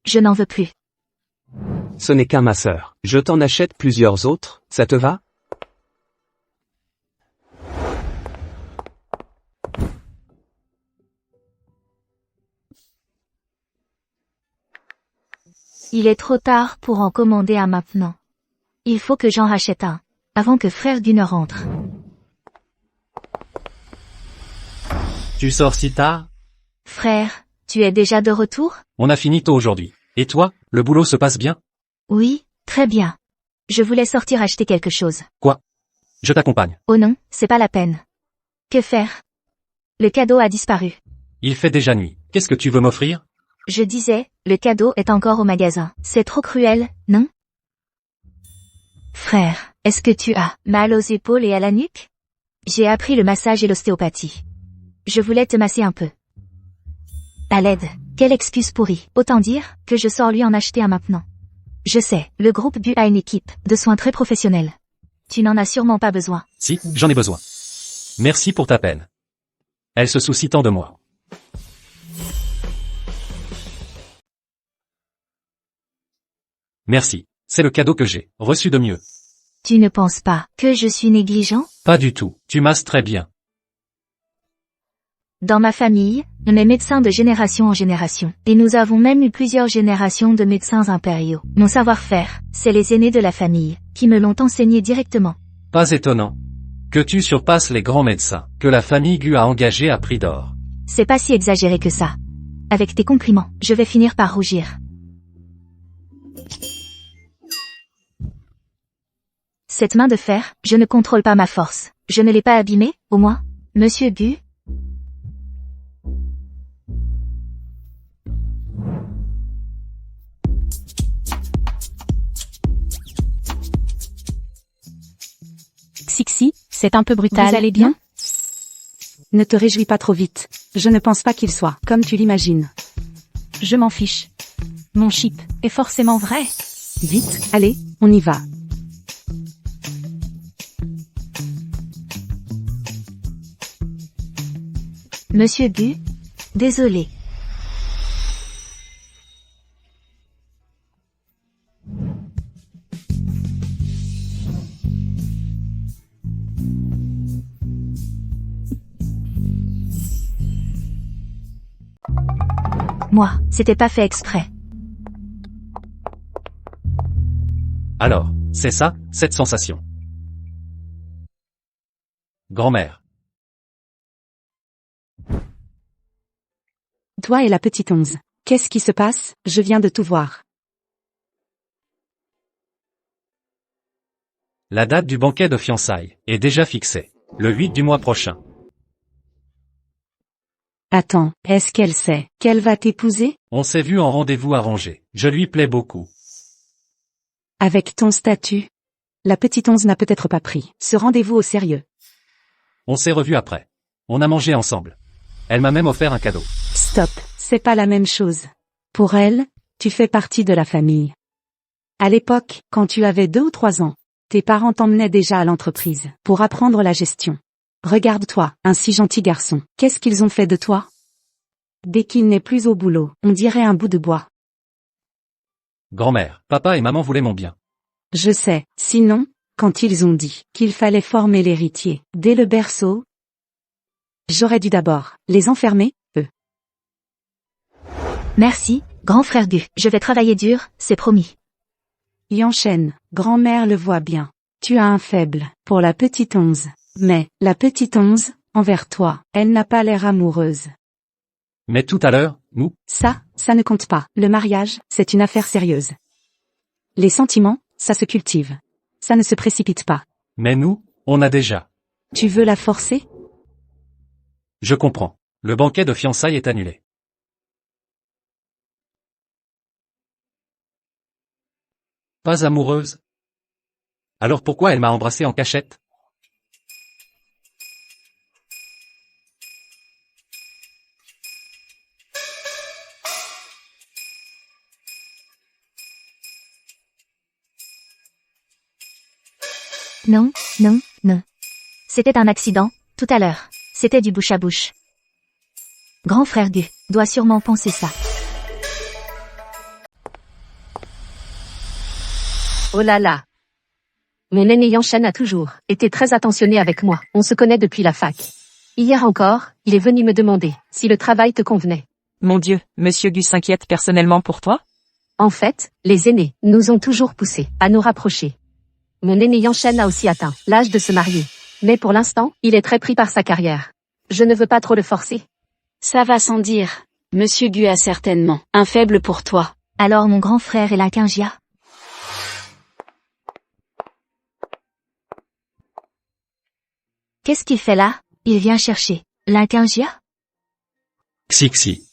Je n'en veux plus. Ce n'est qu'un masseur. Je t'en achète plusieurs autres, ça te va? Il est trop tard pour en commander un maintenant. Il faut que j'en rachète un, avant que frère Gu ne rentre. Tu sors si tard? Frère, tu es déjà de retour? On a fini tôt aujourd'hui. Et toi, le boulot se passe bien? Oui, très bien. Je voulais sortir acheter quelque chose. Quoi? Je t'accompagne. Oh non, c'est pas la peine. Que faire? Le cadeau a disparu. Il fait déjà nuit. Qu'est-ce que tu veux m'offrir? Je disais, le cadeau est encore au magasin. C'est trop cruel, non? Frère, est-ce que tu as mal aux épaules et à la nuque? J'ai appris le massage et l'ostéopathie. Je voulais te masser un peu. À l'aide. Quelle excuse pourrie. Autant dire que je sors lui en acheter un maintenant. Je sais, le groupe Bu a une équipe de soins très professionnelle. Tu n'en as sûrement pas besoin. Si, j'en ai besoin. Merci pour ta peine. Elle se soucie tant de moi. Merci. C'est le cadeau que j'ai reçu de mieux. Tu ne penses pas que je suis négligent? Pas du tout. Tu masses très bien. Dans ma famille, on est médecin de génération en génération. Et nous avons même eu plusieurs générations de médecins impériaux. Mon savoir-faire, c'est les aînés de la famille, qui me l'ont enseigné directement. Pas étonnant. Que tu surpasses les grands médecins, que la famille Gu a engagés à prix d'or. C'est pas si exagéré que ça. Avec tes compliments, je vais finir par rougir. Cette main de fer, je ne contrôle pas ma force. Je ne l'ai pas abîmée, au moins, Monsieur Gu? Xixi, c'est un peu brutal. Vous allez bien? Ne te réjouis pas trop vite. Je ne pense pas qu'il soit comme tu l'imagines. Je m'en fiche. Mon chip est forcément vrai. Vite, allez, on y va. Monsieur Gu? Désolé. Moi, c'était pas fait exprès. Alors, c'est ça, cette sensation. Grand-mère. Toi et la petite 11. Qu'est-ce qui se passe? Je viens de tout voir. La date du banquet de fiançailles est déjà fixée. Le 8 du mois prochain. Attends, est-ce qu'elle sait qu'elle va t'épouser? On s'est vu en rendez-vous arrangé. Je lui plais beaucoup. Avec ton statut? La petite 11 n'a peut-être pas pris ce rendez-vous au sérieux. On s'est revu après. On a mangé ensemble. Elle m'a même offert un cadeau. Stop, c'est pas la même chose. Pour elle, tu fais partie de la famille. À l'époque, quand tu avais 2 ou 3 ans, tes parents t'emmenaient déjà à l'entreprise pour apprendre la gestion. Regarde-toi, un si gentil garçon. Qu'est-ce qu'ils ont fait de toi? Dès qu'il n'est plus au boulot, on dirait un bout de bois. Grand-mère, papa et maman voulaient mon bien. Je sais, sinon, quand ils ont dit qu'il fallait former l'héritier dès le berceau, j'aurais dû d'abord les enfermer, eux. Merci, grand frère Gu. Je vais travailler dur, c'est promis. Yanchen, grand-mère le voit bien. Tu as un faible pour la petite 11. Mais, la petite 11, envers toi, elle n'a pas l'air amoureuse. Mais tout à l'heure, nous... Ça ne compte pas. Le mariage, c'est une affaire sérieuse. Les sentiments, ça se cultive. Ça ne se précipite pas. Mais nous, on a déjà. Tu veux la forcer? Je comprends. Le banquet de fiançailles est annulé. Pas amoureuse? Alors pourquoi elle m'a embrassé en cachette? Non, non, non. C'était un accident, tout à l'heure. C'était du bouche à bouche. Grand frère Gu doit sûrement penser ça. Oh là là. Mon aîné Yanchen a toujours été très attentionné avec moi. On se connaît depuis la fac. Hier encore, il est venu me demander si le travail te convenait. Mon Dieu, Monsieur Gu s'inquiète personnellement pour toi? En fait, les aînés nous ont toujours poussés à nous rapprocher. Mon aîné Yanchen a aussi atteint l'âge de se marier. Mais pour l'instant, il est très pris par sa carrière. Je ne veux pas trop le forcer. Ça va sans dire. Monsieur Gu a certainement un faible pour toi. Alors mon grand frère est la Kingia. Qu'est-ce qu'il fait là? Il vient chercher la Kingia? Xixi.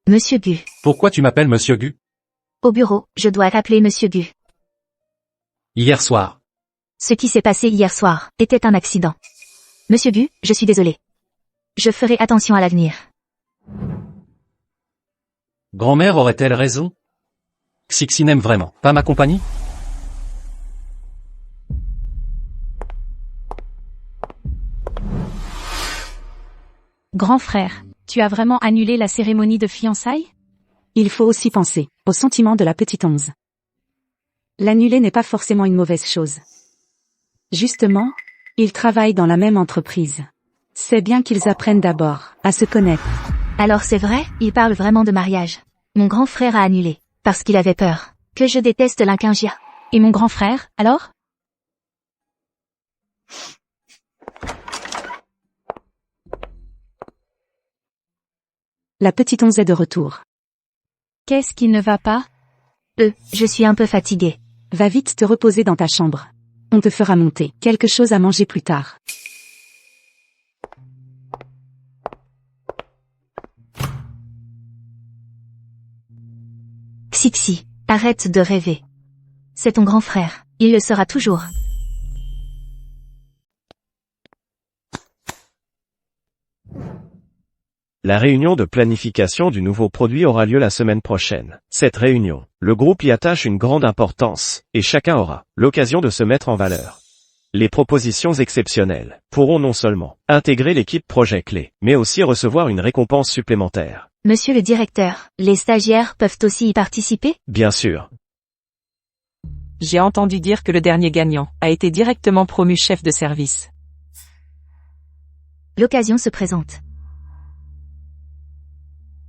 Monsieur Gu. Pourquoi tu m'appelles Monsieur Gu? Au bureau, je dois appeler Monsieur Gu. Hier soir. Ce qui s'est passé hier soir était un accident. Monsieur Gu, je suis désolé. Je ferai attention à l'avenir. Grand-mère aurait-elle raison? Xixi n'aime vraiment pas ma compagnie? Grand frère, tu as vraiment annulé la cérémonie de fiançailles? Il faut aussi penser aux sentiments de la petite Onze. L'annuler n'est pas forcément une mauvaise chose. Justement, ils travaillent dans la même entreprise. C'est bien qu'ils apprennent d'abord à se connaître. Alors c'est vrai, il parle vraiment de mariage. Mon grand frère a annulé, parce qu'il avait peur. Que je déteste l'inquingia. Et mon grand frère, alors? La petite Onze est de retour. Qu'est-ce qui ne va pas? Je suis un peu fatiguée. Va vite te reposer dans ta chambre. On te fera monter quelque chose à manger plus tard. Xixi, arrête de rêver. C'est ton grand frère, il le sera toujours. La réunion de planification du nouveau produit aura lieu la semaine prochaine. Cette réunion, le groupe y attache une grande importance, et chacun aura l'occasion de se mettre en valeur. Les propositions exceptionnelles pourront non seulement intégrer l'équipe projet clé, mais aussi recevoir une récompense supplémentaire. Monsieur le directeur, les stagiaires peuvent aussi y participer? Bien sûr. J'ai entendu dire que le dernier gagnant a été directement promu chef de service. L'occasion se présente.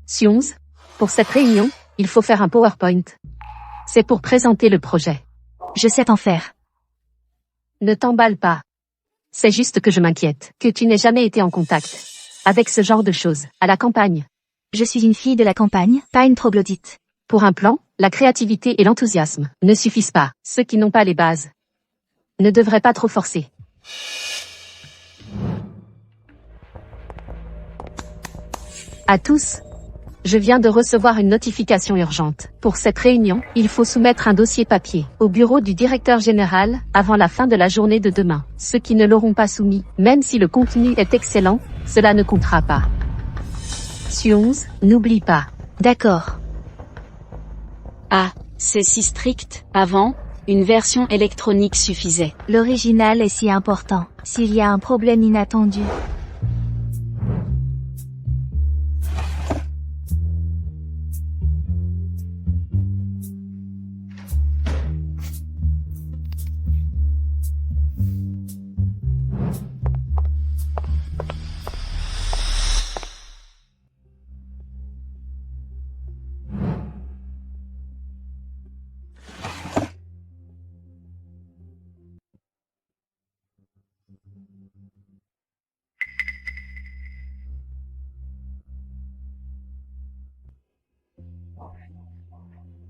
Sionz, pour cette réunion, il faut faire un PowerPoint. C'est pour présenter le projet. Je sais en faire. Ne t'emballe pas. C'est juste que je m'inquiète, que tu n'aies jamais été en contact avec ce genre de choses, à la campagne. Je suis une fille de la campagne, pas une troglodyte. Pour un plan, la créativité et l'enthousiasme ne suffisent pas. Ceux qui n'ont pas les bases ne devraient pas trop forcer. À tous, je viens de recevoir une notification urgente. Pour cette réunion, il faut soumettre un dossier papier au bureau du directeur général avant la fin de la journée de demain. Ceux qui ne l'auront pas soumis, même si le contenu est excellent, cela ne comptera pas. Sionz, n'oublie pas. D'accord. Ah, c'est si strict. Avant, une version électronique suffisait. L'original est si important. S'il y a un problème inattendu.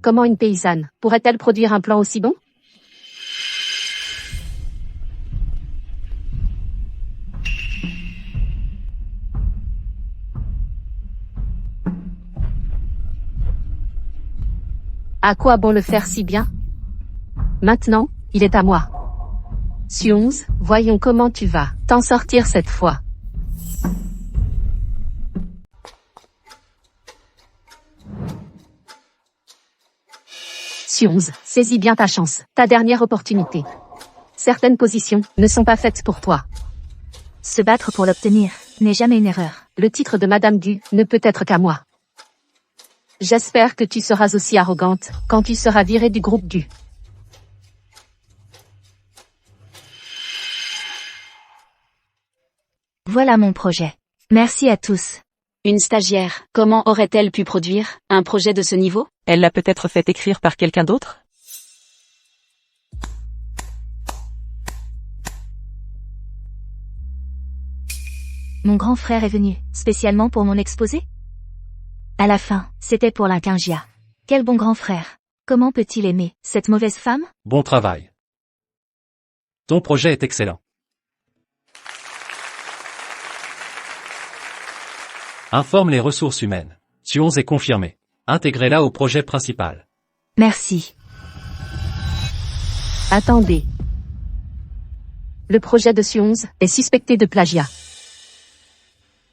Comment une paysanne pourrait-elle produire un plan aussi bon? À quoi bon le faire si bien? Maintenant, il est à moi. Sionz, voyons comment tu vas t'en sortir cette fois. Sionz, saisis bien ta chance, ta dernière opportunité. Certaines positions ne sont pas faites pour toi. Se battre pour l'obtenir n'est jamais une erreur. Le titre de Madame Gu ne peut être qu'à moi. J'espère que tu seras aussi arrogante quand tu seras virée du groupe Gu. Voilà mon projet. Merci à tous. Une stagiaire, comment aurait-elle pu produire un projet de ce niveau? Elle l'a peut-être fait écrire par quelqu'un d'autre? Mon grand frère est venu, spécialement pour mon exposé? À la fin, c'était pour la Quingia. Quel bon grand frère. Comment peut-il aimer cette mauvaise femme? Bon travail. Ton projet est excellent. Informe les ressources humaines. Sionz est confirmé. Intégrez-la au projet principal. Merci. Attendez. Le projet de Sionz est suspecté de plagiat.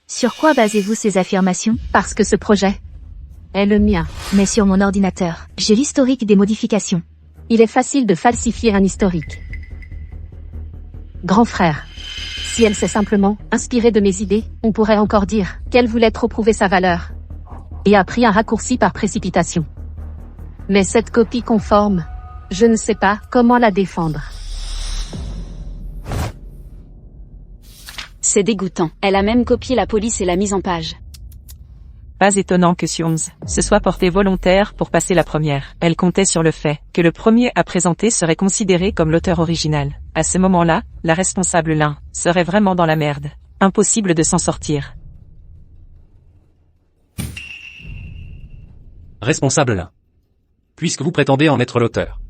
Sur quoi basez-vous ces affirmations? Parce que ce projet est le mien. Mais sur mon ordinateur, j'ai l'historique des modifications. Il est facile de falsifier un historique. Grand frère. Si elle s'est simplement inspirée de mes idées, on pourrait encore dire qu'elle voulait trop prouver sa valeur. Et a pris un raccourci par précipitation. Mais cette copie conforme, je ne sais pas comment la défendre. C'est dégoûtant. Elle a même copié la police et l'a mise en page. Pas étonnant que Sionz se soit portée volontaire pour passer la première. Elle comptait sur le fait que le premier à présenter serait considéré comme l'auteur original. À ce moment-là, la responsable Lin serait vraiment dans la merde. Impossible de s'en sortir. Responsable Lin. Puisque vous prétendez en être l'auteur.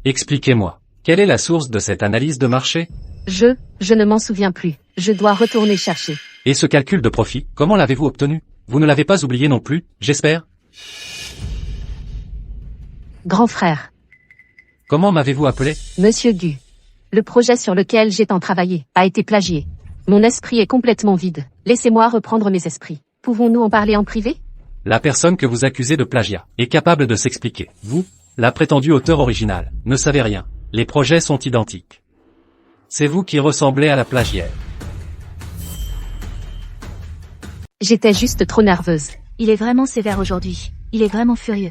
Expliquez-moi, quelle est la source de cette analyse de marché? Je ne m'en souviens plus. Je dois retourner chercher. Et ce calcul de profit, comment l'avez-vous obtenu? Vous ne l'avez pas oublié non plus, j'espère? Grand frère. Comment m'avez-vous appelé? Monsieur Gu. Le projet sur lequel j'ai tant travaillé a été plagié. Mon esprit est complètement vide. Laissez-moi reprendre mes esprits. Pouvons-nous en parler en privé? La personne que vous accusez de plagiat est capable de s'expliquer. Vous, la prétendue auteure originale, ne savez rien. Les projets sont identiques. C'est vous qui ressemblez à la plagiaire. J'étais juste trop nerveuse. Il est vraiment sévère aujourd'hui. Il est vraiment furieux.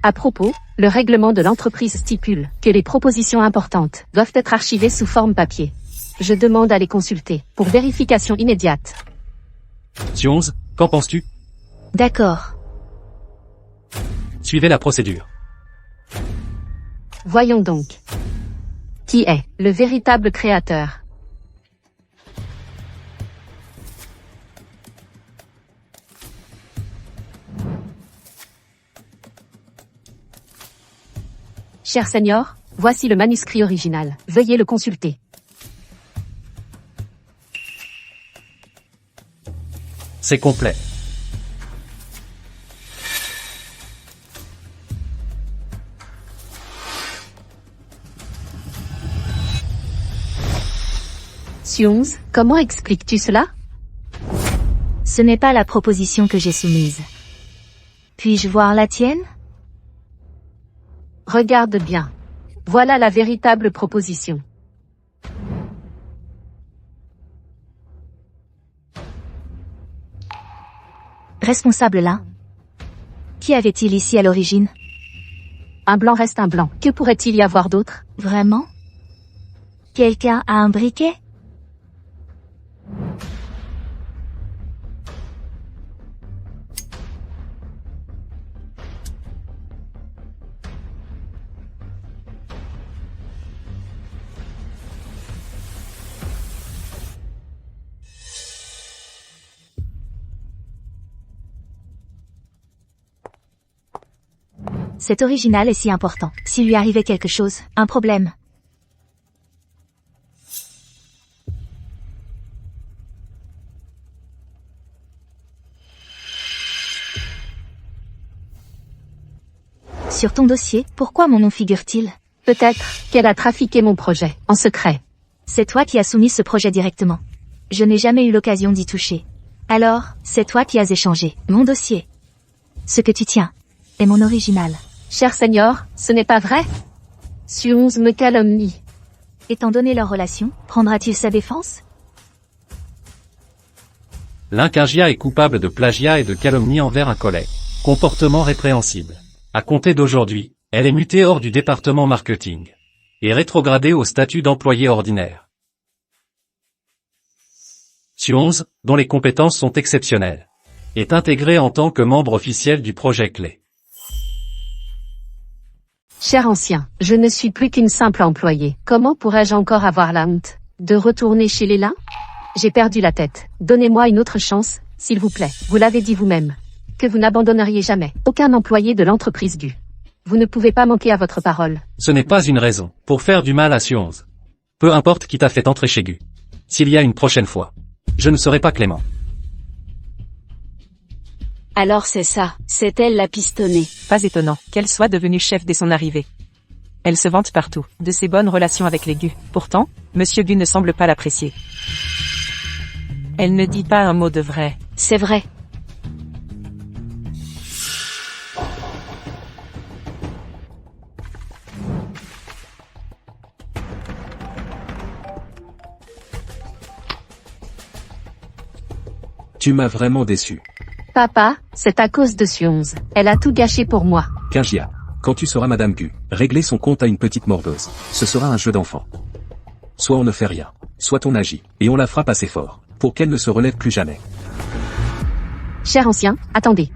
À propos, le règlement de l'entreprise stipule que les propositions importantes doivent être archivées sous forme papier. Je demande à les consulter pour vérification immédiate. Sionz, qu'en penses-tu? D'accord. Suivez la procédure. Voyons donc. Qui est le véritable créateur? Cher Seigneur, voici le manuscrit original. Veuillez le consulter. C'est complet. Sionz, comment expliques-tu cela? Ce n'est pas la proposition que j'ai soumise. Puis-je voir la tienne? Regarde bien. Voilà la véritable proposition. Responsable là. Qui avait-il ici à l'origine? Un blanc reste un blanc. Que pourrait-il y avoir d'autre? Vraiment? Quelqu'un a un briquet? Cet original est si important. S'il lui arrivait quelque chose, un problème. Sur ton dossier, pourquoi mon nom figure-t-il? Peut-être qu'elle a trafiqué mon projet, en secret. C'est toi qui as soumis ce projet directement. Je n'ai jamais eu l'occasion d'y toucher. Alors, c'est toi qui as échangé mon dossier. Ce que tu tiens est mon original. Cher Seigneur, ce n'est pas vrai? Sionz me calomnie. Étant donné leur relation, prendra-t-il sa défense? L'Inquingia est coupable de plagiat et de calomnie envers un collègue. Comportement répréhensible. À compter d'aujourd'hui, elle est mutée hors du département marketing et rétrogradée au statut d'employé ordinaire. Sionz, dont les compétences sont exceptionnelles, est intégrée en tant que membre officiel du projet clé. Cher ancien, je ne suis plus qu'une simple employée. Comment pourrais-je encore avoir la honte de retourner chez les Lin? J'ai perdu la tête. Donnez-moi une autre chance, s'il vous plaît. Vous l'avez dit vous-même, que vous n'abandonneriez jamais aucun employé de l'entreprise Gu. Vous ne pouvez pas manquer à votre parole. Ce n'est pas une raison pour faire du mal à Sionz. Peu importe qui t'a fait entrer chez Gu. S'il y a une prochaine fois, je ne serai pas clément. Alors c'est ça, c'est elle la pistonnée. Pas étonnant qu'elle soit devenue chef dès son arrivée. Elle se vante partout de ses bonnes relations avec les Gu. Pourtant, Monsieur Gu ne semble pas l'apprécier. Elle ne dit pas un mot de vrai. C'est vrai. Tu m'as vraiment déçu. Papa, c'est à cause de Sionze. Elle a tout gâché pour moi. Kingia, quand tu seras Madame Gu, régler son compte à une petite morveuse, ce sera un jeu d'enfant. Soit on ne fait rien, soit on agit, et on la frappe assez fort, pour qu'elle ne se relève plus jamais. Cher ancien, attendez.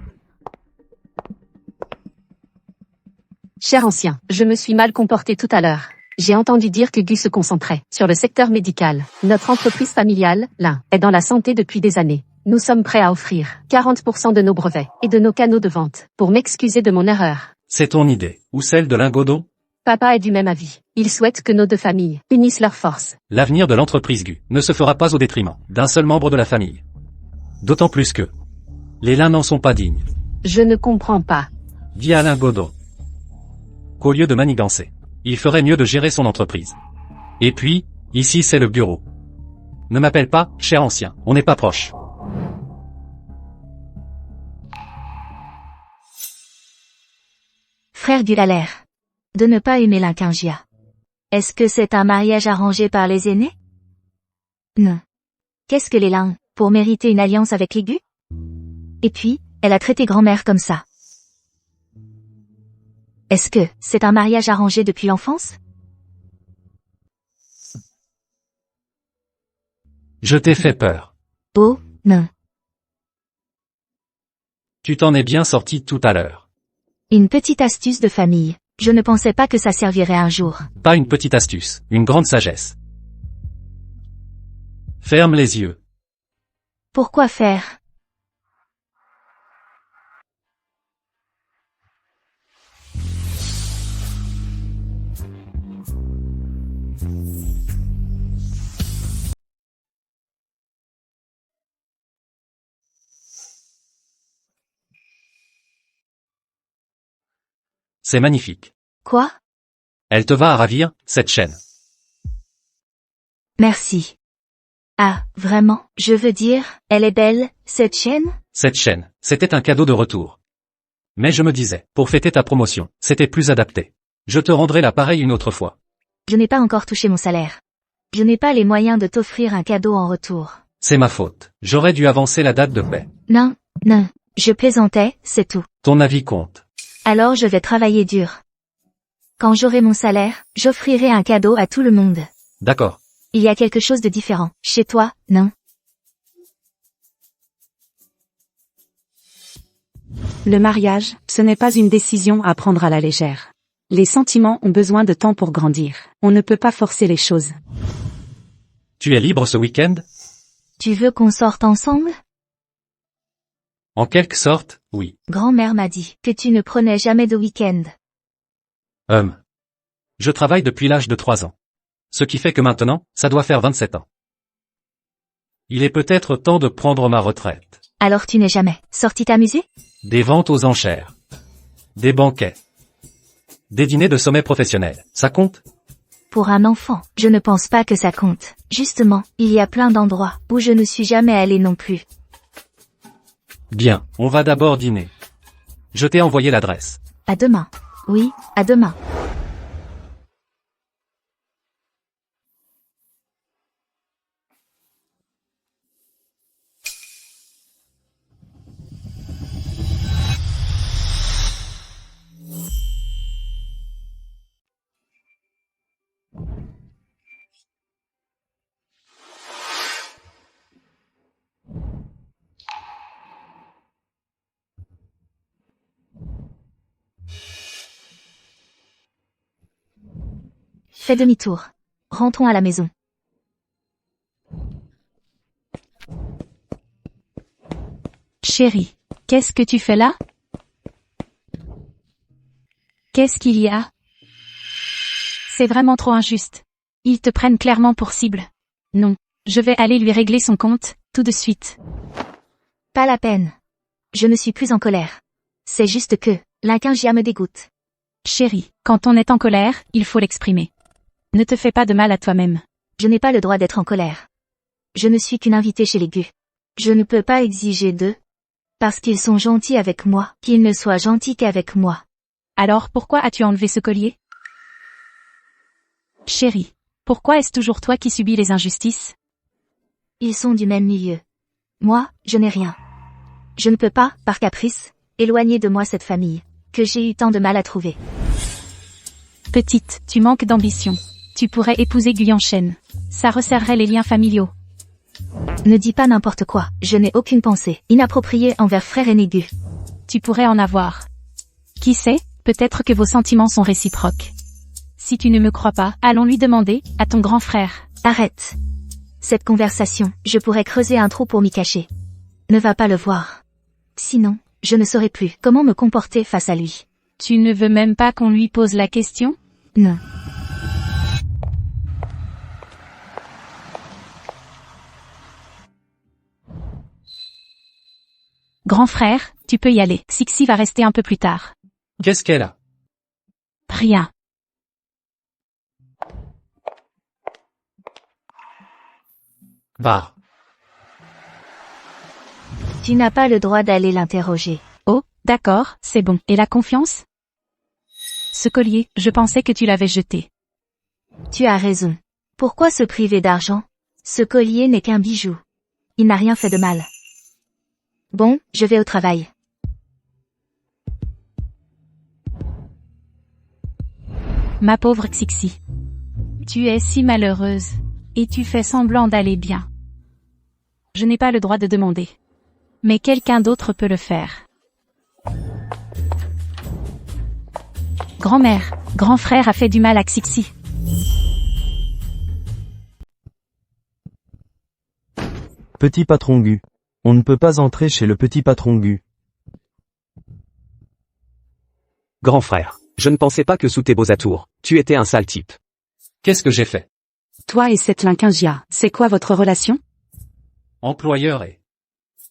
Cher ancien, je me suis mal comporté tout à l'heure. J'ai entendu dire que Gu se concentrait sur le secteur médical. Notre entreprise familiale, l'un, est dans la santé depuis des années. Nous sommes prêts à offrir 40% de nos brevets et de nos canaux de vente pour m'excuser de mon erreur. C'est ton idée, ou celle de Lingodo? Papa est du même avis. Il souhaite que nos deux familles unissent leurs forces. L'avenir de l'entreprise Gu ne se fera pas au détriment d'un seul membre de la famille. D'autant plus que les Lin n'en sont pas dignes. Je ne comprends pas. Dis à Lingodo qu'au lieu de manigancer, il ferait mieux de gérer son entreprise. Et puis, ici c'est le bureau. Ne m'appelle pas, cher ancien, on n'est pas proche. Frère Gu a l'air de ne pas aimer la Kingia. Est-ce que c'est un mariage arrangé par les aînés? Non. Qu'est-ce que les Lin, pour mériter une alliance avec les Gu? Et puis, elle a traité grand-mère comme ça. Est-ce que c'est un mariage arrangé depuis l'enfance? Je t'ai fait peur. Oh, non. Tu t'en es bien sorti tout à l'heure. Une petite astuce de famille. Je ne pensais pas que ça servirait un jour. Pas une petite astuce, une grande sagesse. Ferme les yeux. Pourquoi faire? C'est magnifique. Quoi? Elle te va à ravir, cette chaîne. Merci. Ah, vraiment, je veux dire, elle est belle, cette chaîne? Cette chaîne, c'était un cadeau de retour. Mais je me disais, pour fêter ta promotion, c'était plus adapté. Je te rendrai l'appareil une autre fois. Je n'ai pas encore touché mon salaire. Je n'ai pas les moyens de t'offrir un cadeau en retour. C'est ma faute. J'aurais dû avancer la date de paie. Non, non, je plaisantais, c'est tout. Ton avis compte. Alors je vais travailler dur. Quand j'aurai mon salaire, j'offrirai un cadeau à tout le monde. D'accord. Il y a quelque chose de différent. Chez toi, non? Le mariage, ce n'est pas une décision à prendre à la légère. Les sentiments ont besoin de temps pour grandir. On ne peut pas forcer les choses. Tu es libre ce week-end? Tu veux qu'on sorte ensemble? En quelque sorte, oui. Grand-mère m'a dit que tu ne prenais jamais de week-end. Je travaille depuis l'âge de 3 ans. Ce qui fait que maintenant, ça doit faire 27 ans. Il est peut-être temps de prendre ma retraite. Alors tu n'es jamais sorti t'amuser? Des ventes aux enchères. Des banquets. Des dîners de sommet professionnels. Ça compte? Pour un enfant, je ne pense pas que ça compte. Justement, il y a plein d'endroits où je ne suis jamais allée non plus. Bien, on va d'abord dîner. Je t'ai envoyé l'adresse. À demain. Oui, à demain. Fais demi-tour. Rentrons à la maison. Chérie, qu'est-ce que tu fais là? Qu'est-ce qu'il y a? C'est vraiment trop injuste. Ils te prennent clairement pour cible. Non, je vais aller lui régler son compte, tout de suite. Pas la peine. Je ne suis plus en colère. C'est juste que, l'inquingia me dégoûte. Chérie, quand on est en colère, il faut l'exprimer. Ne te fais pas de mal à toi-même. Je n'ai pas le droit d'être en colère. Je ne suis qu'une invitée chez les Gu. Je ne peux pas exiger d'eux, parce qu'ils sont gentils avec moi, qu'ils ne soient gentils qu'avec moi. Alors pourquoi as-tu enlevé ce collier? Chérie, pourquoi est-ce toujours toi qui subis les injustices? Ils sont du même milieu. Moi, je n'ai rien. Je ne peux pas, par caprice, éloigner de moi cette famille, que j'ai eu tant de mal à trouver. Petite, tu manques d'ambition. Tu pourrais épouser Guyanchen. Ça resserrerait les liens familiaux. Ne dis pas n'importe quoi, je n'ai aucune pensée inappropriée envers frère aîné Gu. Tu pourrais en avoir. Qui sait, peut-être que vos sentiments sont réciproques. Si tu ne me crois pas, allons lui demander, à ton grand frère. Arrête. Cette conversation, je pourrais creuser un trou pour m'y cacher. Ne va pas le voir. Sinon, je ne saurais plus comment me comporter face à lui. Tu ne veux même pas qu'on lui pose la question? Non. Grand frère, tu peux y aller. Sixi va rester un peu plus tard. Qu'est-ce qu'elle a? Rien. Va. Tu n'as pas le droit d'aller l'interroger. Oh, d'accord, c'est bon. Et la confiance? Ce collier, je pensais que tu l'avais jeté. Tu as raison. Pourquoi se priver d'argent? Ce collier n'est qu'un bijou. Il n'a rien fait de mal. Bon, je vais au travail. Ma pauvre Xixi. Tu es si malheureuse. Et tu fais semblant d'aller bien. Je n'ai pas le droit de demander. Mais quelqu'un d'autre peut le faire. Grand-mère, grand frère a fait du mal à Xixi. Petit patron Gu. On ne peut pas entrer chez le petit patron Gu. Grand frère, je ne pensais pas que sous tes beaux atours, tu étais un sale type. Qu'est-ce que j'ai fait? Toi et cette Linquingia, c'est quoi votre relation? Employeur et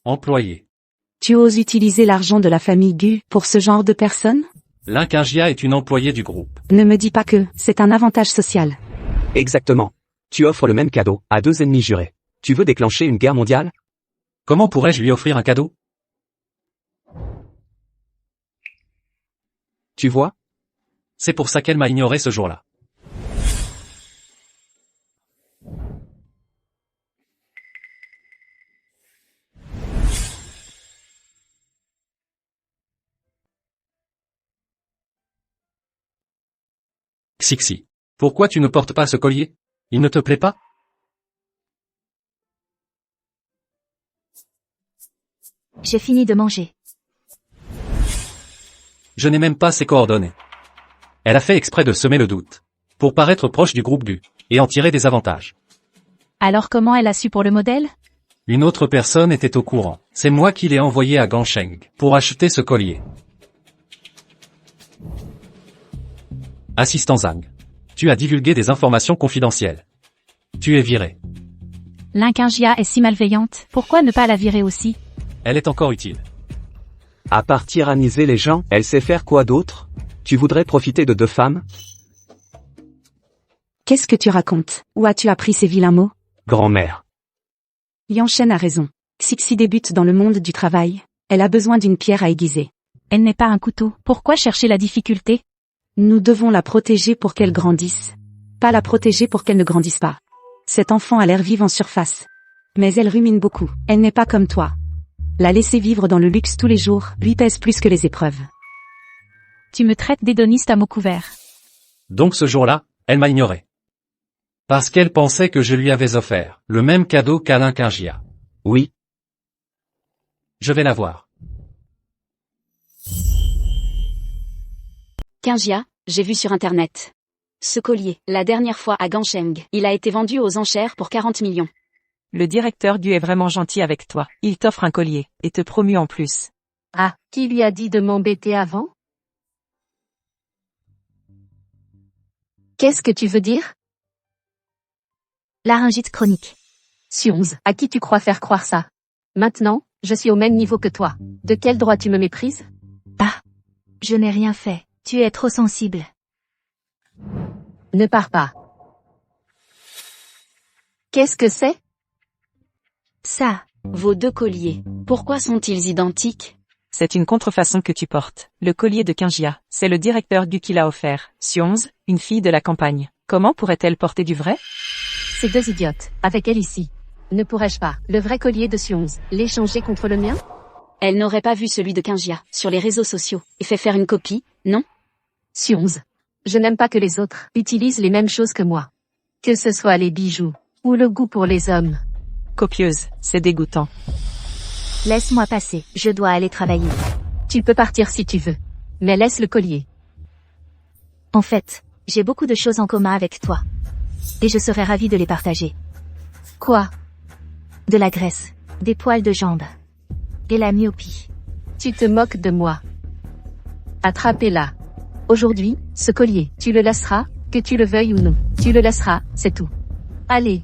employé. Tu oses utiliser l'argent de la famille Gu pour ce genre de personnes? Linquingia est une employée du groupe. Ne me dis pas que, c'est un avantage social. Exactement. Tu offres le même cadeau à deux ennemis jurés. Tu veux déclencher une guerre mondiale? Comment pourrais-je lui offrir un cadeau? Tu vois? C'est pour ça qu'elle m'a ignoré ce jour-là. Xixi, pourquoi tu ne portes pas ce collier? Il ne te plaît pas? J'ai fini de manger. Je n'ai même pas ses coordonnées. Elle a fait exprès de semer le doute, pour paraître proche du groupe Gu, et en tirer des avantages. Alors comment elle a su pour le modèle? Une autre personne était au courant. C'est moi qui l'ai envoyé à Gansheng, pour acheter ce collier. Assistant Zhang. Tu as divulgué des informations confidentielles. Tu es viré. Linquingia est si malveillante, pourquoi ne pas la virer aussi? Elle est encore utile. À part tyranniser les gens, elle sait faire quoi d'autre? Tu voudrais profiter de deux femmes? Qu'est-ce que tu racontes? Où as-tu appris ces vilains mots? Grand-mère. Yanchen a raison. Xixi débute dans le monde du travail. Elle a besoin d'une pierre à aiguiser. Elle n'est pas un couteau. Pourquoi chercher la difficulté? Nous devons la protéger pour qu'elle grandisse. Pas la protéger pour qu'elle ne grandisse pas. Cet enfant a l'air vive en surface. Mais elle rumine beaucoup. Elle n'est pas comme toi. La laisser vivre dans le luxe tous les jours lui pèse plus que les épreuves. Tu me traites d'hédoniste à mots couverts. Donc ce jour-là, elle m'a ignoré. Parce qu'elle pensait que je lui avais offert le même cadeau qu'à Linquingia. Oui. Je vais la voir. Quingia, j'ai vu sur internet. Ce collier, la dernière fois à Gansheng, il a été vendu aux enchères pour 40 millions. Le directeur Gu est vraiment gentil avec toi. Il t'offre un collier, et te promue en plus. Ah, qui lui a dit de m'embêter avant? Qu'est-ce que tu veux dire? Laryngite chronique. Sionz, à qui tu crois faire croire ça? Maintenant, Je suis au même niveau que toi. De quel droit tu me méprises? Ah. Je n'ai rien fait. Tu es trop sensible. Ne pars pas. Qu'est-ce que c'est? Ça. Vos 2 colliers. Pourquoi sont-ils identiques? C'est une contrefaçon que tu portes. Le collier de Kingia, c'est le directeur Gu qui l'a offert. Sionz, une fille de la campagne. Comment pourrait-elle porter du vrai? Ces 2 idiotes, avec elle ici. Ne pourrais-je pas, le vrai collier de Sionz, l'échanger contre le mien? Elle n'aurait pas vu celui de Kingia, sur les réseaux sociaux, et fait faire une copie, non? Sionz. Je n'aime pas que les autres utilisent les mêmes choses que moi. Que ce soit les bijoux, ou le goût pour les hommes. Copieuse, c'est dégoûtant. Laisse-moi passer, je dois aller travailler. Tu peux partir si tu veux. Mais laisse le collier. En fait, j'ai beaucoup de choses en commun avec toi. Et je serais ravie de les partager. Quoi? De la graisse, des poils de jambes. Et la myopie. Tu te moques de moi. Attrapez-la. Aujourd'hui, ce collier, tu le laisseras, que tu le veuilles ou non. Tu le laisseras, c'est tout. Allez.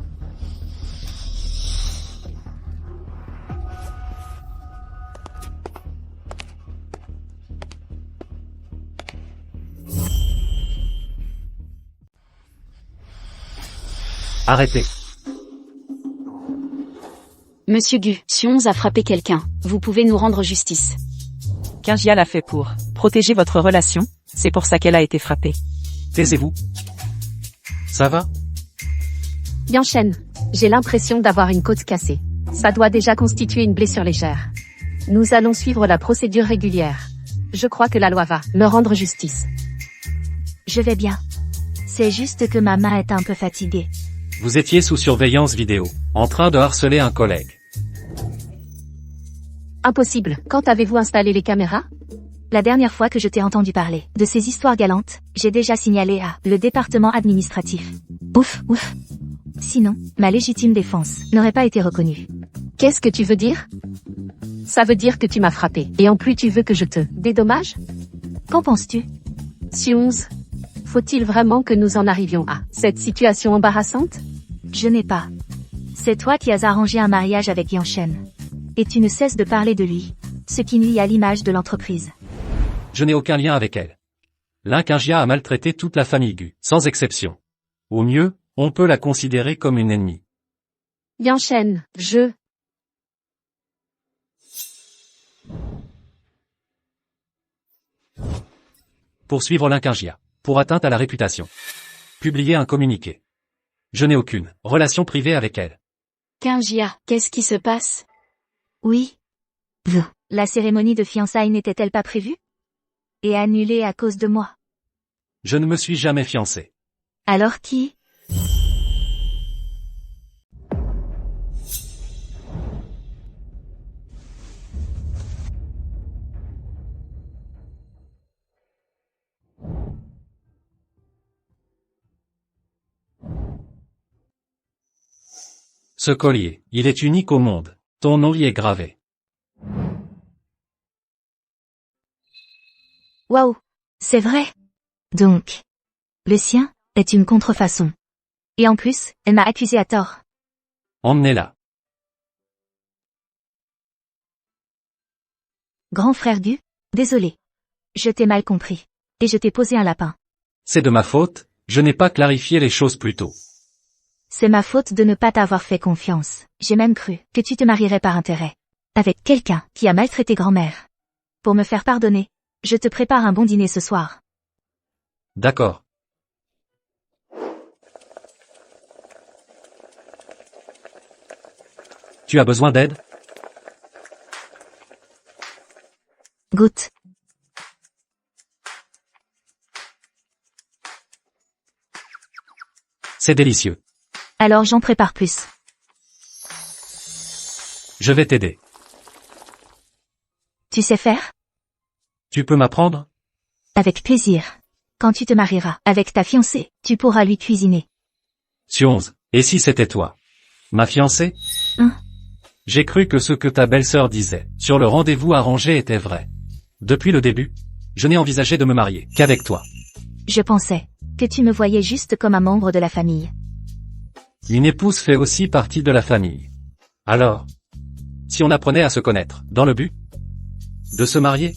Arrêtez. Monsieur Gu, Sionz a frappé quelqu'un. Vous pouvez nous rendre justice. Kingia l'a fait pour protéger votre relation, c'est pour ça qu'elle a été frappée. Taisez-vous. Ça va? Yanchen, j'ai l'impression d'avoir une côte cassée. Ça doit déjà constituer une blessure légère. Nous allons suivre la procédure régulière. Je crois que la loi va me rendre justice. Je vais bien. C'est juste que ma main est un peu fatiguée. Vous étiez sous surveillance vidéo, en train de harceler un collègue. Impossible. Quand avez-vous installé les caméras? La dernière fois que je t'ai entendu parler de ces histoires galantes, j'ai déjà signalé à le département administratif. Ouf, ouf. Sinon, ma légitime défense n'aurait pas été reconnue. Qu'est-ce que tu veux dire? Ça veut dire que tu m'as frappé. Et en plus tu veux que je te dédommage? Qu'en penses-tu? Sionz, faut-il vraiment que nous en arrivions à cette situation embarrassante? Je n'ai pas. C'est toi qui as arrangé un mariage avec Yanchen. Et tu ne cesses de parler de lui, ce qui nuit à l'image de l'entreprise. Je n'ai aucun lien avec elle. Kingia a maltraité toute la famille Gu, sans exception. Au mieux, on peut la considérer comme une ennemie. Yanchen, Poursuivre Kingia, pour atteinte à la réputation. Publier un communiqué. Je n'ai aucune relation privée avec elle. Kingia, qu'est-ce qui se passe? Oui. La cérémonie de fiançailles n'était-elle pas prévue? Et annulée à cause de moi. Je ne me suis jamais fiancé. Alors qui? Ce collier, il est unique au monde. Ton nom y est gravé. Waouh. C'est vrai. Donc. Le sien est une contrefaçon. Et en plus, elle m'a accusé à tort. Emmenez-la. Grand frère Gu, désolé. Je t'ai mal compris. Et je t'ai posé un lapin. C'est de ma faute, je n'ai pas clarifié les choses plus tôt. C'est ma faute de ne pas t'avoir fait confiance. J'ai même cru que tu te marierais par intérêt. Avec quelqu'un qui a maltraité grand-mère. Pour me faire pardonner, je te prépare un bon dîner ce soir. D'accord. Tu as besoin d'aide? Goûte. C'est délicieux. Alors j'en prépare plus. Je vais t'aider. Tu sais faire? Tu peux m'apprendre? Avec plaisir. Quand tu te marieras avec ta fiancée, tu pourras lui cuisiner. Sionz, et si c'était toi? Ma fiancée? J'ai cru que ce que ta belle-sœur disait sur le rendez-vous arrangé était vrai. Depuis le début, je n'ai envisagé de me marier qu'avec toi. Je pensais que tu me voyais juste comme un membre de la famille. Une épouse fait aussi partie de la famille. Alors, Si on apprenait à se connaître, dans le but de se marier,